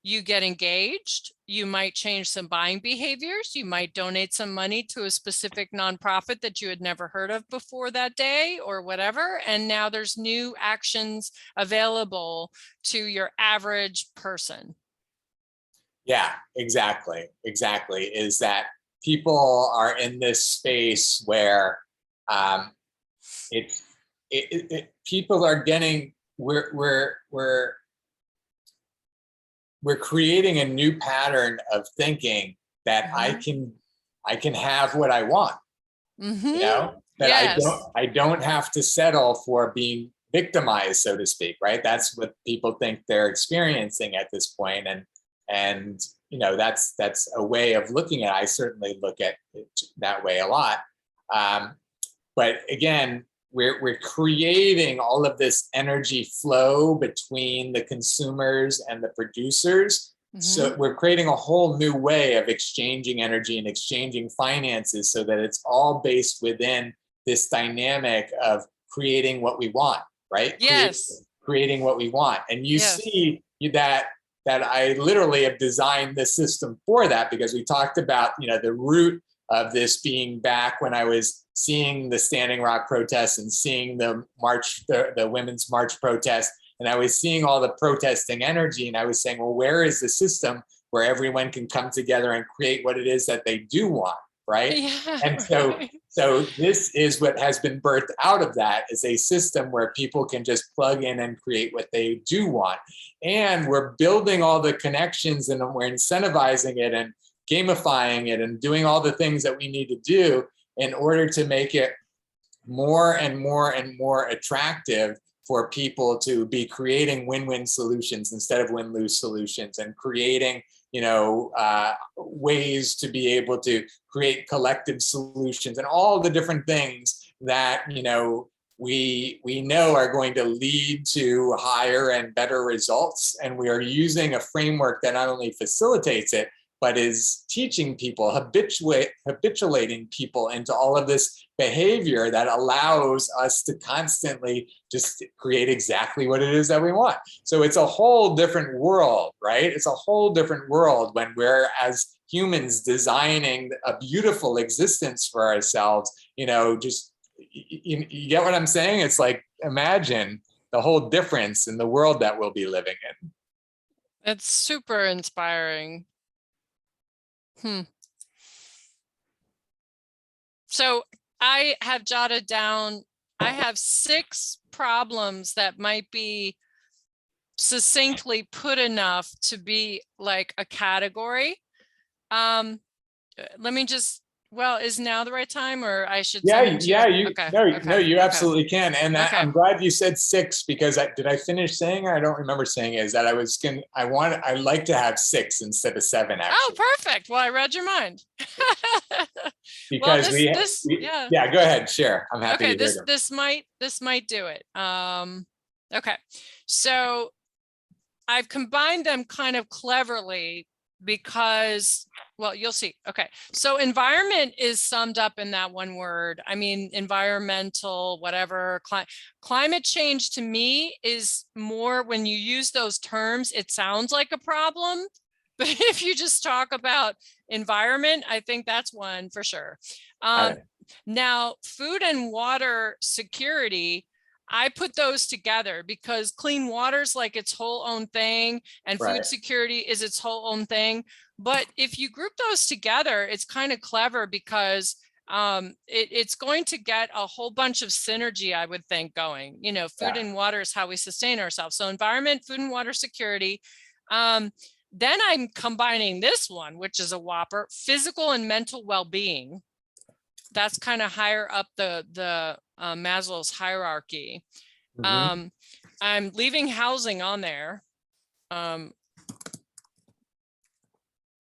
You get engaged. You might change some buying behaviors. You might donate some money to a specific nonprofit that you had never heard of before that day or whatever. And now there's new actions available to your average person. Yeah, exactly. Exactly. Is that people are in this space where people are getting, we're creating a new pattern of thinking that I can have what I want. You know, that Yes. I don't have to settle for being victimized, so to speak, right? That's what people think they're experiencing at this point. And you know, that's a way of looking at it. I certainly look at it that way a lot. But again, we're creating all of this energy flow between the consumers and the producers. So we're creating a whole new way of exchanging energy and exchanging finances so that it's all based within this dynamic of creating what we want, right? Yes. Creating what we want. And you see that I literally have designed this system for that, because we talked about, you know, the root of this being back when I was seeing the Standing Rock protests and seeing the march, the Women's March protest, and I was seeing all the protesting energy, and I was saying, well, where is the system where everyone can come together and create what it is that they do want, right? Yeah, and so this is what has been birthed out of that, is a system where people can just plug in and create what they do want. And we're building all the connections, and we're incentivizing it and gamifying it and doing all the things that we need to do in order to make it more and more and more attractive for people to be creating win-win solutions instead of win-lose solutions, and creating, you know, ways to be able to create collective solutions and all the different things that, you know, we know are going to lead to higher and better results. And we are using a framework that not only facilitates it, but is teaching people, habituating people into all of this behavior that allows us to constantly just create exactly what it is that we want. So it's a whole different world, right? It's a whole different world when we're, as humans, designing a beautiful existence for ourselves. You know, just, you get what I'm saying? It's like, imagine the whole difference in the world that we'll be living in. it's super inspiring. So I have jotted down, I have 6 problems that might be succinctly put enough to be like a category. Let me just, well, is now the right time, or I should send them to you? You absolutely can. And Okay. I'm glad you said 6, because did I finish saying, or I don't remember saying, is that I like to have 6 instead of 7, actually. Oh, perfect. Well, I read your mind. Because well, yeah, go ahead, share. I'm happy okay, to hear them. this might do it. Okay, so I've combined them kind of cleverly because, well, you'll see. Okay. So environment is summed up in that one word. I mean, environmental, whatever, climate change to me is more, when you use those terms, it sounds like a problem. But if you just talk about environment, I think that's one for sure. Now, food and water security, I put those together because clean water is like its whole own thing, and food Right. security is its whole own thing. But if you group those together, it's kind of clever because it's going to get a whole bunch of synergy, I would think, going. You know, food and water is how we sustain ourselves. So environment, food and water security. Then I'm combining this one, which is a whopper, physical and mental well-being. That's kind of higher up the Maslow's hierarchy. Mm-hmm. I'm leaving housing on there.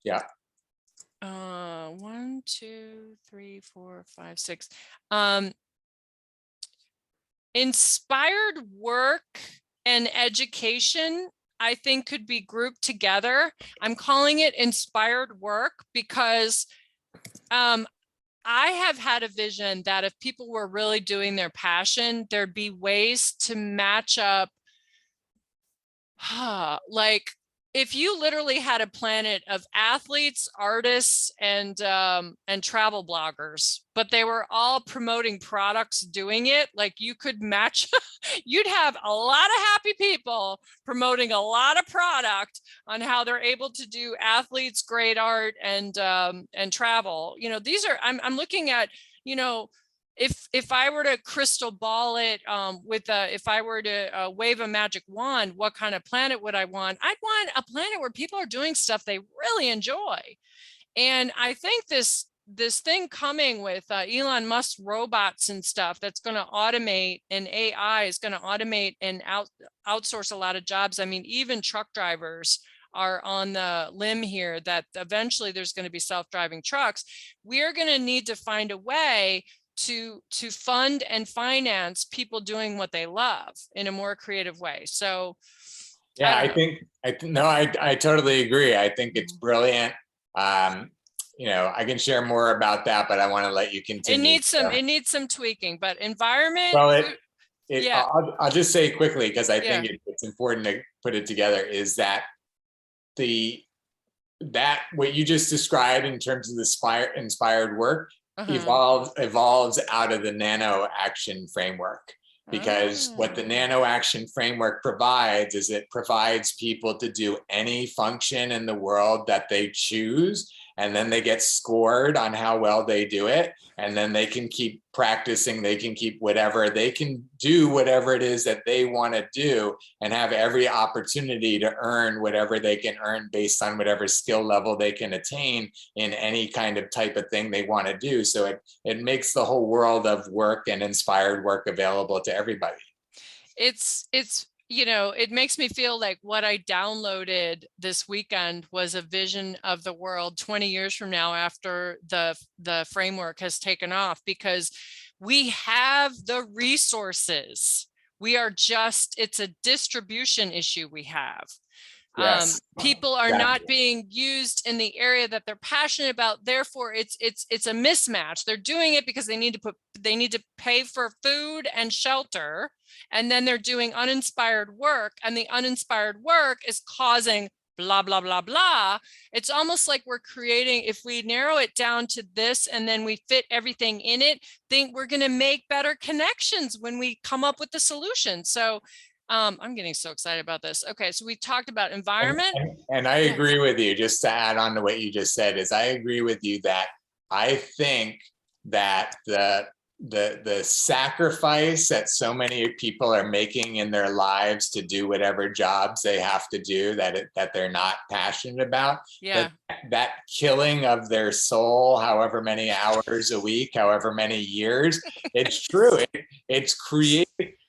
Yeah. 1, 2, 3, 4, 5, 6. Inspired work and education, I think, could be grouped together. I'm calling it inspired work because I have had a vision that if people were really doing their passion, there'd be ways to match up. Like if you literally had a planet of athletes, artists, and travel bloggers, but they were all promoting products doing it, like you could match, you'd have a lot of happy people promoting a lot of product on how they're able to do athletes, great art, and travel. You know, these are, I'm looking at, you know, if I were to crystal ball it if I were to wave a magic wand, what kind of planet would I want? I'd want a planet where people are doing stuff they really enjoy. And I think this thing coming with Elon Musk's robots and stuff that's going to automate, and AI is going to automate and outsource a lot of jobs. I mean, even truck drivers are on the limb here that eventually there's going to be self-driving trucks. We are going to need to find a way to fund and finance people doing what they love in a more creative way. So yeah, I totally agree. I think it's brilliant. You know, I can share more about that, but I want to let you continue. It needs some tweaking, but environment. Well, yeah. I'll just say quickly, because I think Yeah. it's important to put it together, is that what you just described in terms of the inspired work evolves out of the nano action framework. Because what the nano action framework provides is it provides people to do any function in the world that they choose, and then they get scored on how well they do it, and then they can keep practicing, they can keep whatever, they can do whatever it is that they want to do, and have every opportunity to earn whatever they can earn based on whatever skill level they can attain in any kind of type of thing they want to do. So it makes the whole world of work and inspired work available to everybody. It's you know, it makes me feel like what I downloaded this weekend was a vision of the world 20 years from now, after the framework has taken off, because we have the resources. We are just, it's a distribution issue we have. Yes. People are not being used in the area that they're passionate about. Therefore, it's a mismatch. They're doing it because they need to pay for food and shelter, and then they're doing uninspired work, and the uninspired work is causing blah, blah, blah, blah. It's almost like we're creating, if we narrow it down to this and then we fit everything in it, think we're going to make better connections when we come up with the solution. So I'm getting so excited about this. Okay, so we talked about environment. And I agree with you, just to add on to what you just said, is I agree with you that I think that the sacrifice that so many people are making in their lives to do whatever jobs they have to do that they're not passionate about, that killing of their soul, however many hours a week, however many years, it's true.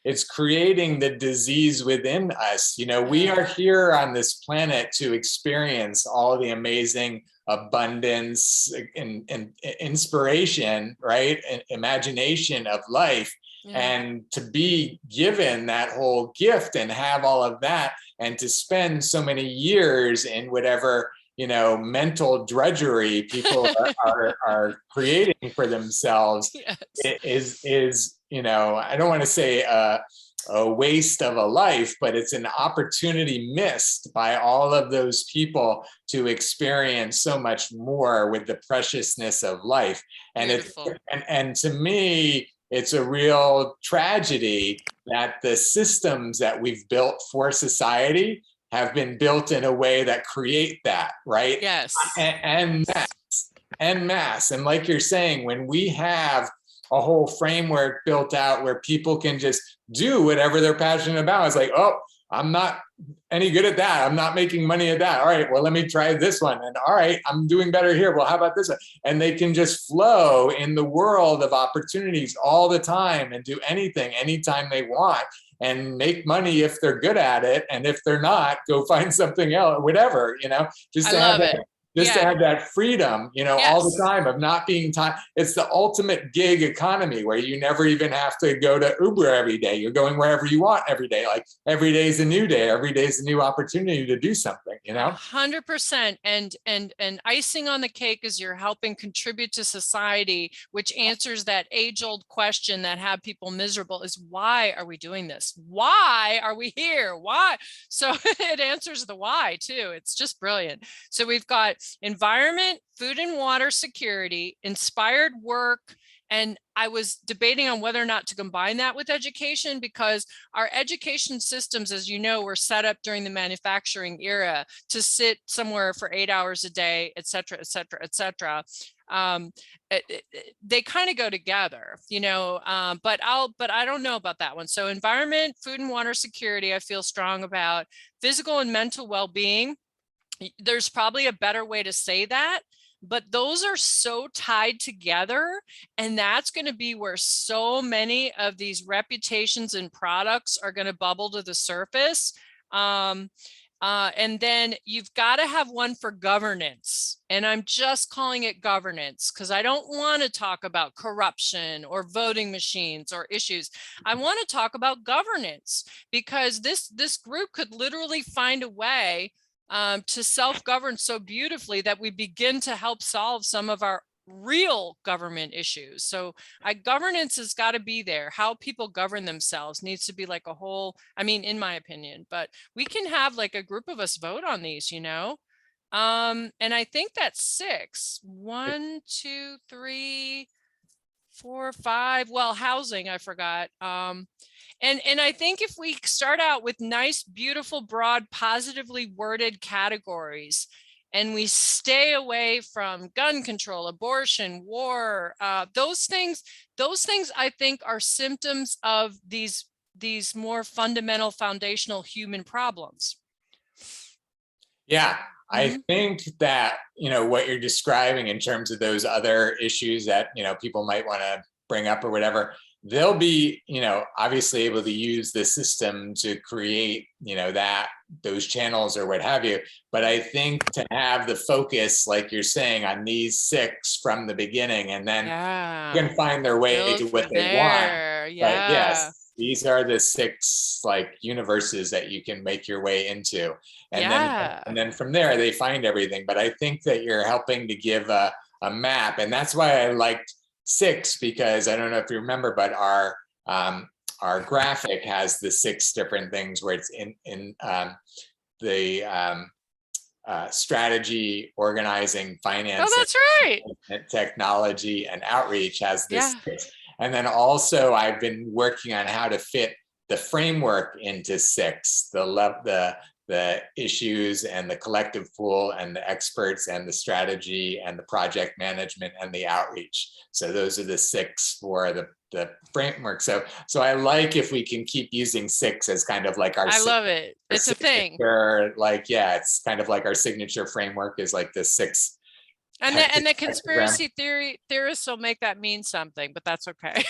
It's creating the disease within us. You know, we are here on this planet to experience all the amazing abundance and inspiration, right? And imagination of life. And to be given that whole gift and have all of that, and to spend so many years in whatever mental drudgery people are creating for themselves Yes. is I don't want to say a waste of a life, but it's an opportunity missed by all of those people to experience so much more with the preciousness of life. And Beautiful. and to me, it's a real tragedy that the systems that we've built for society have been built in a way that create that, right? Yes. And mass. And like you're saying, when we have a whole framework built out where people can just do whatever they're passionate about, it's like, oh, I'm not any good at that. I'm not making money at that. All right, well, let me try this one. And all right, I'm doing better here. Well, how about this one? And they can just flow in the world of opportunities all the time and do anything, anytime they want, and make money if they're good at it. And if they're not, go find something else, whatever, just I to have love that it. just to Yeah. have that freedom, all the Yes. time of not being tied. It's the ultimate gig economy where you never even have to go to Uber every day. You're going wherever you want every day. Like every day is a new day. Every day is a new opportunity to do something, 100%. And icing on the cake is you're helping contribute to society, which answers that age-old question that have people miserable is, why are we doing this? Why are we here? Why? So it answers the why too. It's just brilliant. So we've got environment, food and water security, inspired work. And I was debating on whether or not to combine that with education, because our education systems, as you know, were set up during the manufacturing era to sit somewhere for 8 hours a day, et cetera, et cetera, et cetera. They kind of go together, but I don't know about that one. So environment, food and water security, I feel strong about. Physical and mental well-being, there's probably a better way to say that, but those are so tied together. And that's going to be where so many of these reputations and products are going to bubble to the surface. And then you've got to have one for governance. And I'm just calling it governance because I don't want to talk about corruption or voting machines or issues. I want to talk about governance, because this group could literally find a way to self-govern so beautifully that we begin to help solve some of our real government issues. So governance has got to be there. How people govern themselves needs to be like a whole, in my opinion, but we can have like a group of us vote on these, And I think that's 6. 1, 2, 3, 4, 5. Well, housing, I forgot. And I think if we start out with nice, beautiful, broad, positively worded categories, and we stay away from gun control, abortion, war, those things I think are symptoms of these more fundamental, foundational human problems. Yeah, I think that, what you're describing in terms of those other issues that, people might want to bring up or whatever, they'll be, obviously able to use the system to create, those channels or what have you. But I think to have the focus, like you're saying, on these 6 from the beginning, and then you can find their way to what they want. But yes, these are the 6 like universes that you can make your way into. And then from there, they find everything. But I think that you're helping to give a map. And that's why I liked 6, because I don't know if you remember, but our graphic has the 6 different things where it's in the strategy, organizing, finance, oh, that's right, technology, and outreach has this. Yeah. And then also I've been working on how to fit the framework into 6, the issues and the collective pool and the experts and the strategy and the project management and the outreach. So those are the 6 for the framework. So I like if we can keep using 6 as kind of like our. I love it. It's a thing. Like, yeah, it's kind of like our signature framework is like the 6. And the conspiracy theorists will make that mean something, but that's okay.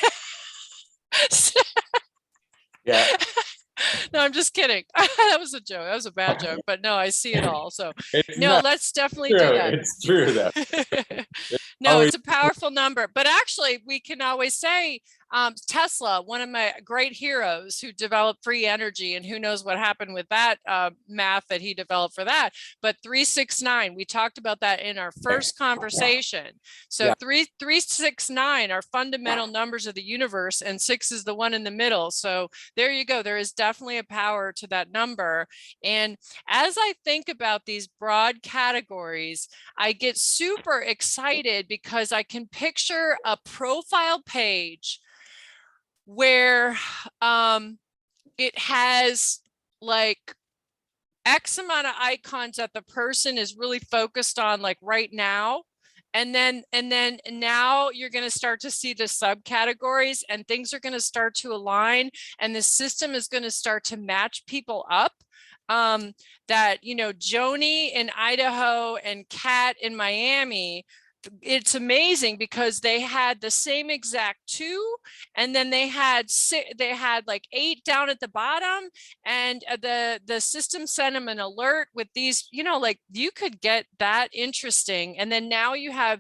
Yeah. No, I'm just kidding. That was a joke. That was a bad joke, but no, I see it all. So let's definitely do that. It's true though. No, it's a powerful number, but actually we can always say, Tesla, one of my great heroes who developed free energy, and who knows what happened with that math that he developed for that. But 369, we talked about that in our first conversation. So Yeah. 369 are fundamental numbers of the universe, and 6 is the one in the middle. So there you go. There is definitely a power to that number. And as I think about these broad categories, I get super excited because I can picture a profile page where it has like X amount of icons that the person is really focused on, like right now. And then now you're going to start to see the subcategories, and things are going to start to align, and the system is going to start to match people up. That, you know, Joni in Idaho and Kat in Miami, it's amazing because they had the same exact 2, and then they had like 8 down at the bottom, and the system sent them an alert with these, you know, like you could get that interesting. And then now you have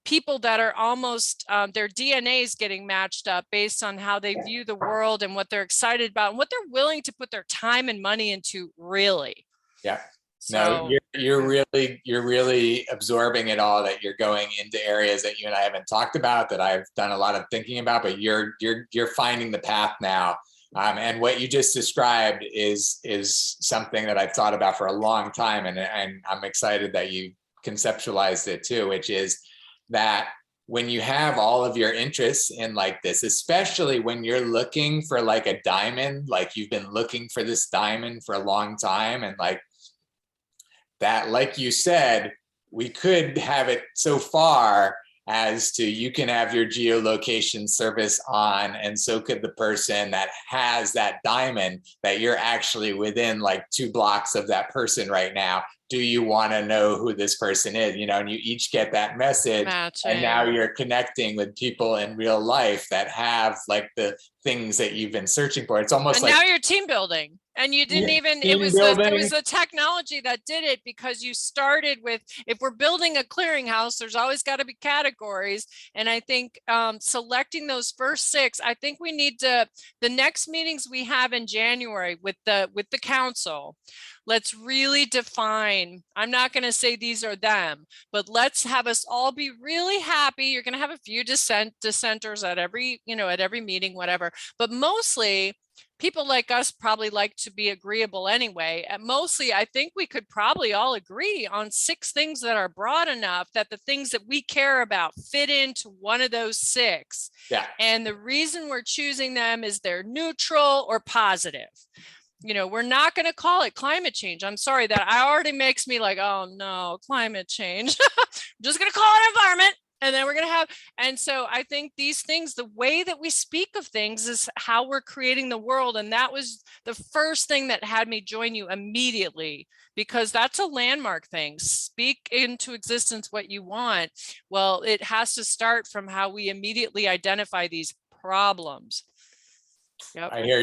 people that are almost their DNA is getting matched up based on how they view the world and what they're excited about and what they're willing to put their time and money into, really. Yeah. So No, you're really absorbing it all, that you're going into areas that you and I haven't talked about, that I've done a lot of thinking about, but you're finding the path now. And what you just described is something that I've thought about for a long time, and I'm excited that you conceptualized it too, which is that when you have all of your interests in like this, especially when you're looking for like a diamond, like you've been looking for this diamond for a long time, and like that, like you said, we could have it so far as to you can have your geolocation service on, and so could the person that has that diamond, that you're actually within like 2 blocks of that person right now. Do you want to know who this person is? You know, and you each get that message. matching. And now you're connecting with people in real life that have like the things that you've been searching for. It's almost and like now you're team building, and you didn't even, it was the technology that did it, because you started with, if we're building a clearinghouse, there's always got to be categories. And I think selecting those first 6, I think we need to, the next meetings we have in January with the council, let's really define, I'm not going to say these are them, but let's have us all be really happy. You're going to have a few dissenters at every, you know, at every meeting, whatever, but mostly people like us probably like to be agreeable anyway. And mostly, I think we could probably all agree on 6 things that are broad enough that the things that we care about fit into one of those 6. Yeah. And the reason we're choosing them is they're neutral or positive. You know, we're not going to call it climate change. I'm sorry, that already makes me like, oh no, climate change. I'm just going to call it environment. And then we're going to have, and so I think these things, the way that we speak of things is how we're creating the world. And that was the first thing that had me join you immediately, because that's a landmark thing. Speak into existence what you want. Well, it has to start from how we immediately identify these problems. Yep. I hear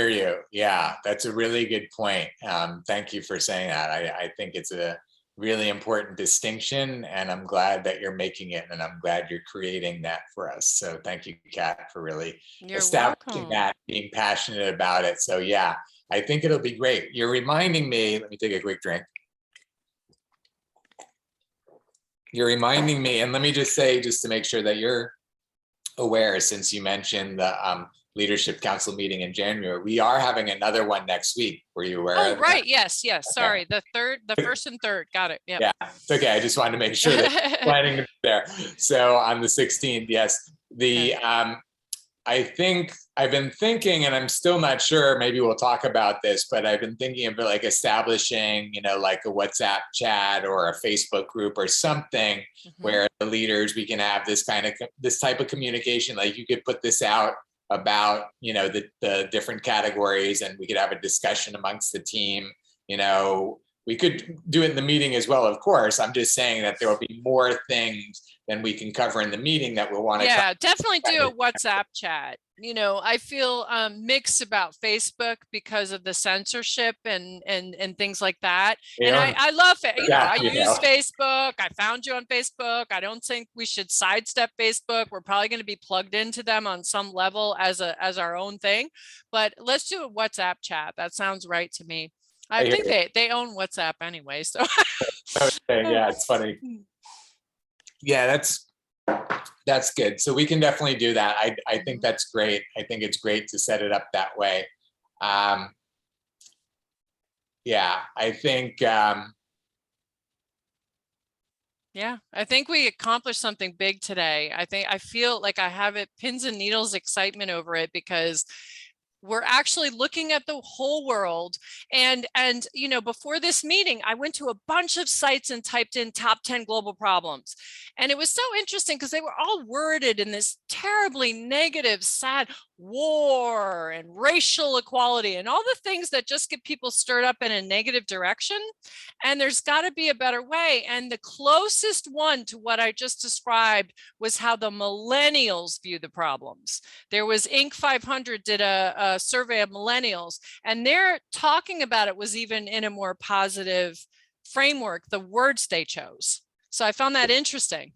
you. Yeah, that's a really good point. Thank you for saying that. I think it's a really important distinction, and I'm glad that you're making it, and I'm glad you're creating that for us. So thank you, Kat, for really establishing that, being passionate about it. So yeah, I think it'll be great. You're reminding me, let me take a quick drink. You're reminding me, and let me just say, just to make sure that you're aware, since you mentioned the Leadership Council meeting in January, we are having another one next week. Were you aware? Oh, right. Yes. Sorry. The 1st and 3rd. Got it. Yep. Yeah. It's okay. I just wanted to make sure that planning to be there. So on the 16th, yes. I think I've been thinking, and I'm still not sure, maybe we'll talk about this, but I've been thinking of like establishing, you know, like a WhatsApp chat or a Facebook group or something where the leaders, we can have this type of communication. Like you could put this out about, you know, the different categories, and we could have a discussion amongst the team, you know, we could do it in the meeting as well, of course. I'm just saying that there will be more things than we can cover in the meeting that we'll want to Yeah, definitely do a WhatsApp chat. You know, I feel mixed about Facebook because of the censorship and things like that. And I love it. You know, I use Facebook. I found you on Facebook. I don't think we should sidestep Facebook. We're probably going to be plugged into them on some level as our own thing. But let's do a WhatsApp chat. That sounds right to me. I think they own WhatsApp anyway. So yeah, it's funny. Yeah, that's good. So we can definitely do that. I think that's great. I think it's great to set it up that way. Yeah, I think. Yeah, I think we accomplished something big today. I feel like I have it pins and needles excitement over it because we're actually looking at the whole world. And you know, before this meeting, I went to a bunch of sites and typed in top 10 global problems. And it was so interesting because they were all worded in this terribly negative, sad war and racial equality and all the things that just get people stirred up in a negative direction. And there's got to be a better way. And the closest one to what I just described was how the millennials view the problems. There was Inc. 500 did a survey of millennials, and they're talking about it was even in a more positive framework, the words they chose. So I found that interesting.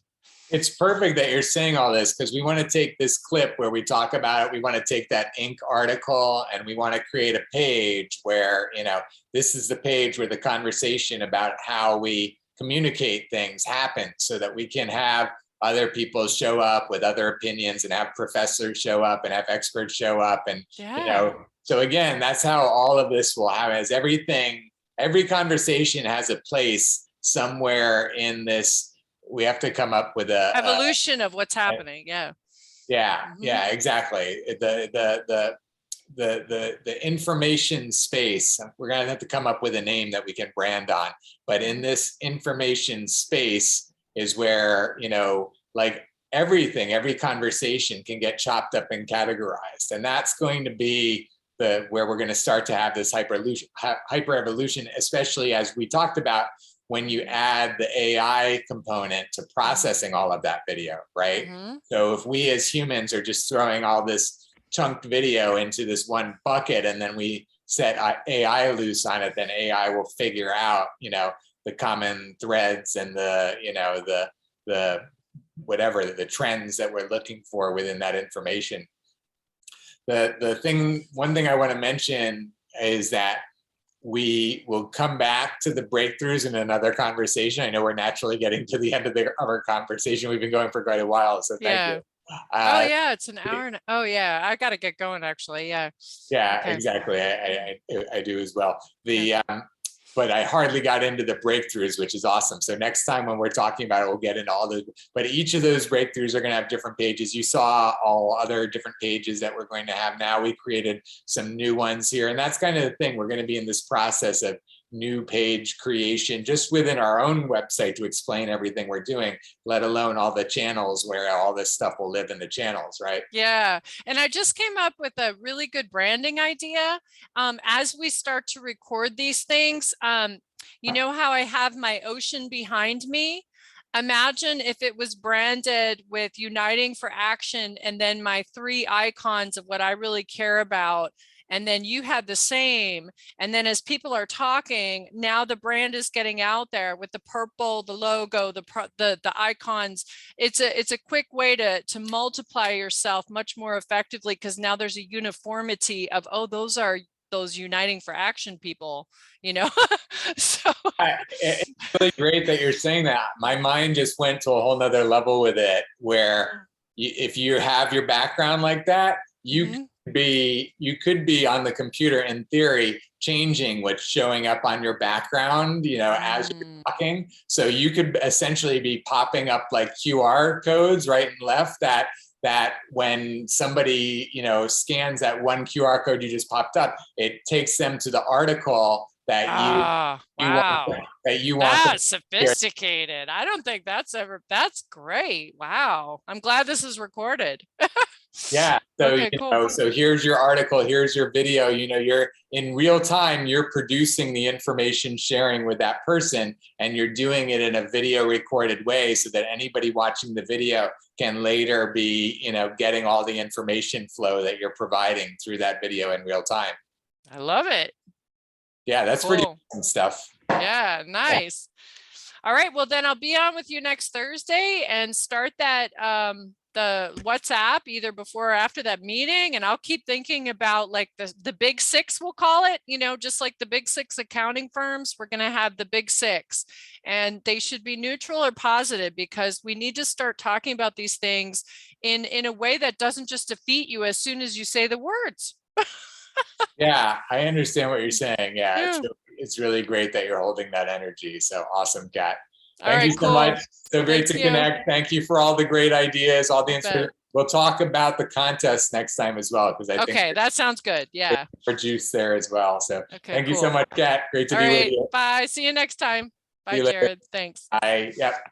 It's perfect that you're saying all this because we want to take this clip where we talk about it. We want to take that Inc. article and we want to create a page where, you know, this is the page where the conversation about how we communicate things happens so that we can have other people show up with other opinions and have professors show up and have experts show up. And, you know, so again, that's how all of this will happen. As every conversation has a place somewhere in this. We have to come up with a evolution of what's happening. Yeah, exactly. The information space, we're gonna have to come up with a name that we can brand on. But in this information space is where, you know, like everything, every conversation can get chopped up and categorized, and that's going to be where we're going to start to have this hyper evolution, especially as we talked about. When you add the AI component to processing all of that video, right? So if we as humans are just throwing all this chunked video into this one bucket and then we set AI loose on it, then AI will figure out, you know, the common threads and the, you know, the whatever, the trends that we're looking for within that information. One thing I want to mention is that we will come back to the breakthroughs in another conversation. I know we're naturally getting to the end of our conversation. We've been going for quite a while, so thank you. Oh yeah, it's an hour. Oh yeah, I got to get going actually. Yeah. Yeah, exactly. I do as well. But I hardly got into the breakthroughs, which is awesome. So next time when we're talking about it, we'll get into all those. But each of those breakthroughs are going to have different pages. You saw all other different pages that we're going to have now. We created some new ones here. And that's kind of the thing. We're going to be in this process of new page creation just within our own website to explain everything we're doing, let alone all the channels where all this stuff will live in the channels, right? Yeah. And I just came up with a really good branding idea. As we start to record these things, you know how I have my ocean behind me? Imagine if it was branded with Uniting for Action and then my 3 icons of what I really care about. And then you had the same. And then as people are talking, now the brand is getting out there with the purple, the logo, the icons. It's a quick way to multiply yourself much more effectively because now there's a uniformity of, oh, those are those Uniting for Action people, you know. So it's really great that you're saying that. My mind just went to a whole nother level with it, where if you have your background like that, you could be on the computer in theory changing what's showing up on your background, you know, as you're talking. So you could essentially be popping up like QR codes right and left that when somebody, you know, scans that one QR code you just popped up, it takes them to the article that you want. That's sophisticated. I don't think that's great. Wow. I'm glad this is recorded. Yeah. So, Okay, cool. so here's your article, here's your video, you're in real time, you're producing the information sharing with that person, and you're doing it in a video recorded way so that anybody watching the video can later be, getting all the information flow that you're providing through that video in real time. I love it. Yeah, that's Cool. pretty awesome stuff. Yeah, nice. All right, well then I'll be on with you next Thursday and start that the WhatsApp either before or after that meeting, and I'll keep thinking about like the big six, we'll call it, just like the big six accounting firms, we're going to have the big six, and they should be neutral or positive, because we need to start talking about these things in a way that doesn't just defeat you as soon as you say the words. Yeah, I understand what you're saying. Yeah, Yeah. it's really great that you're holding that energy. So awesome, Kat. All Thank right, you so cool. much. So great Thank to you. connect. Thank you for all the great ideas, all the You bet. inspiration. We'll talk about the contest next time as well, because I think Okay, that sounds good. Yeah. more juice there as well. So Okay, thank you so cool. much, Kat. Great to All be with right, you. bye. See you next time. See Bye, you later. Jared. Thanks. Bye. Yep.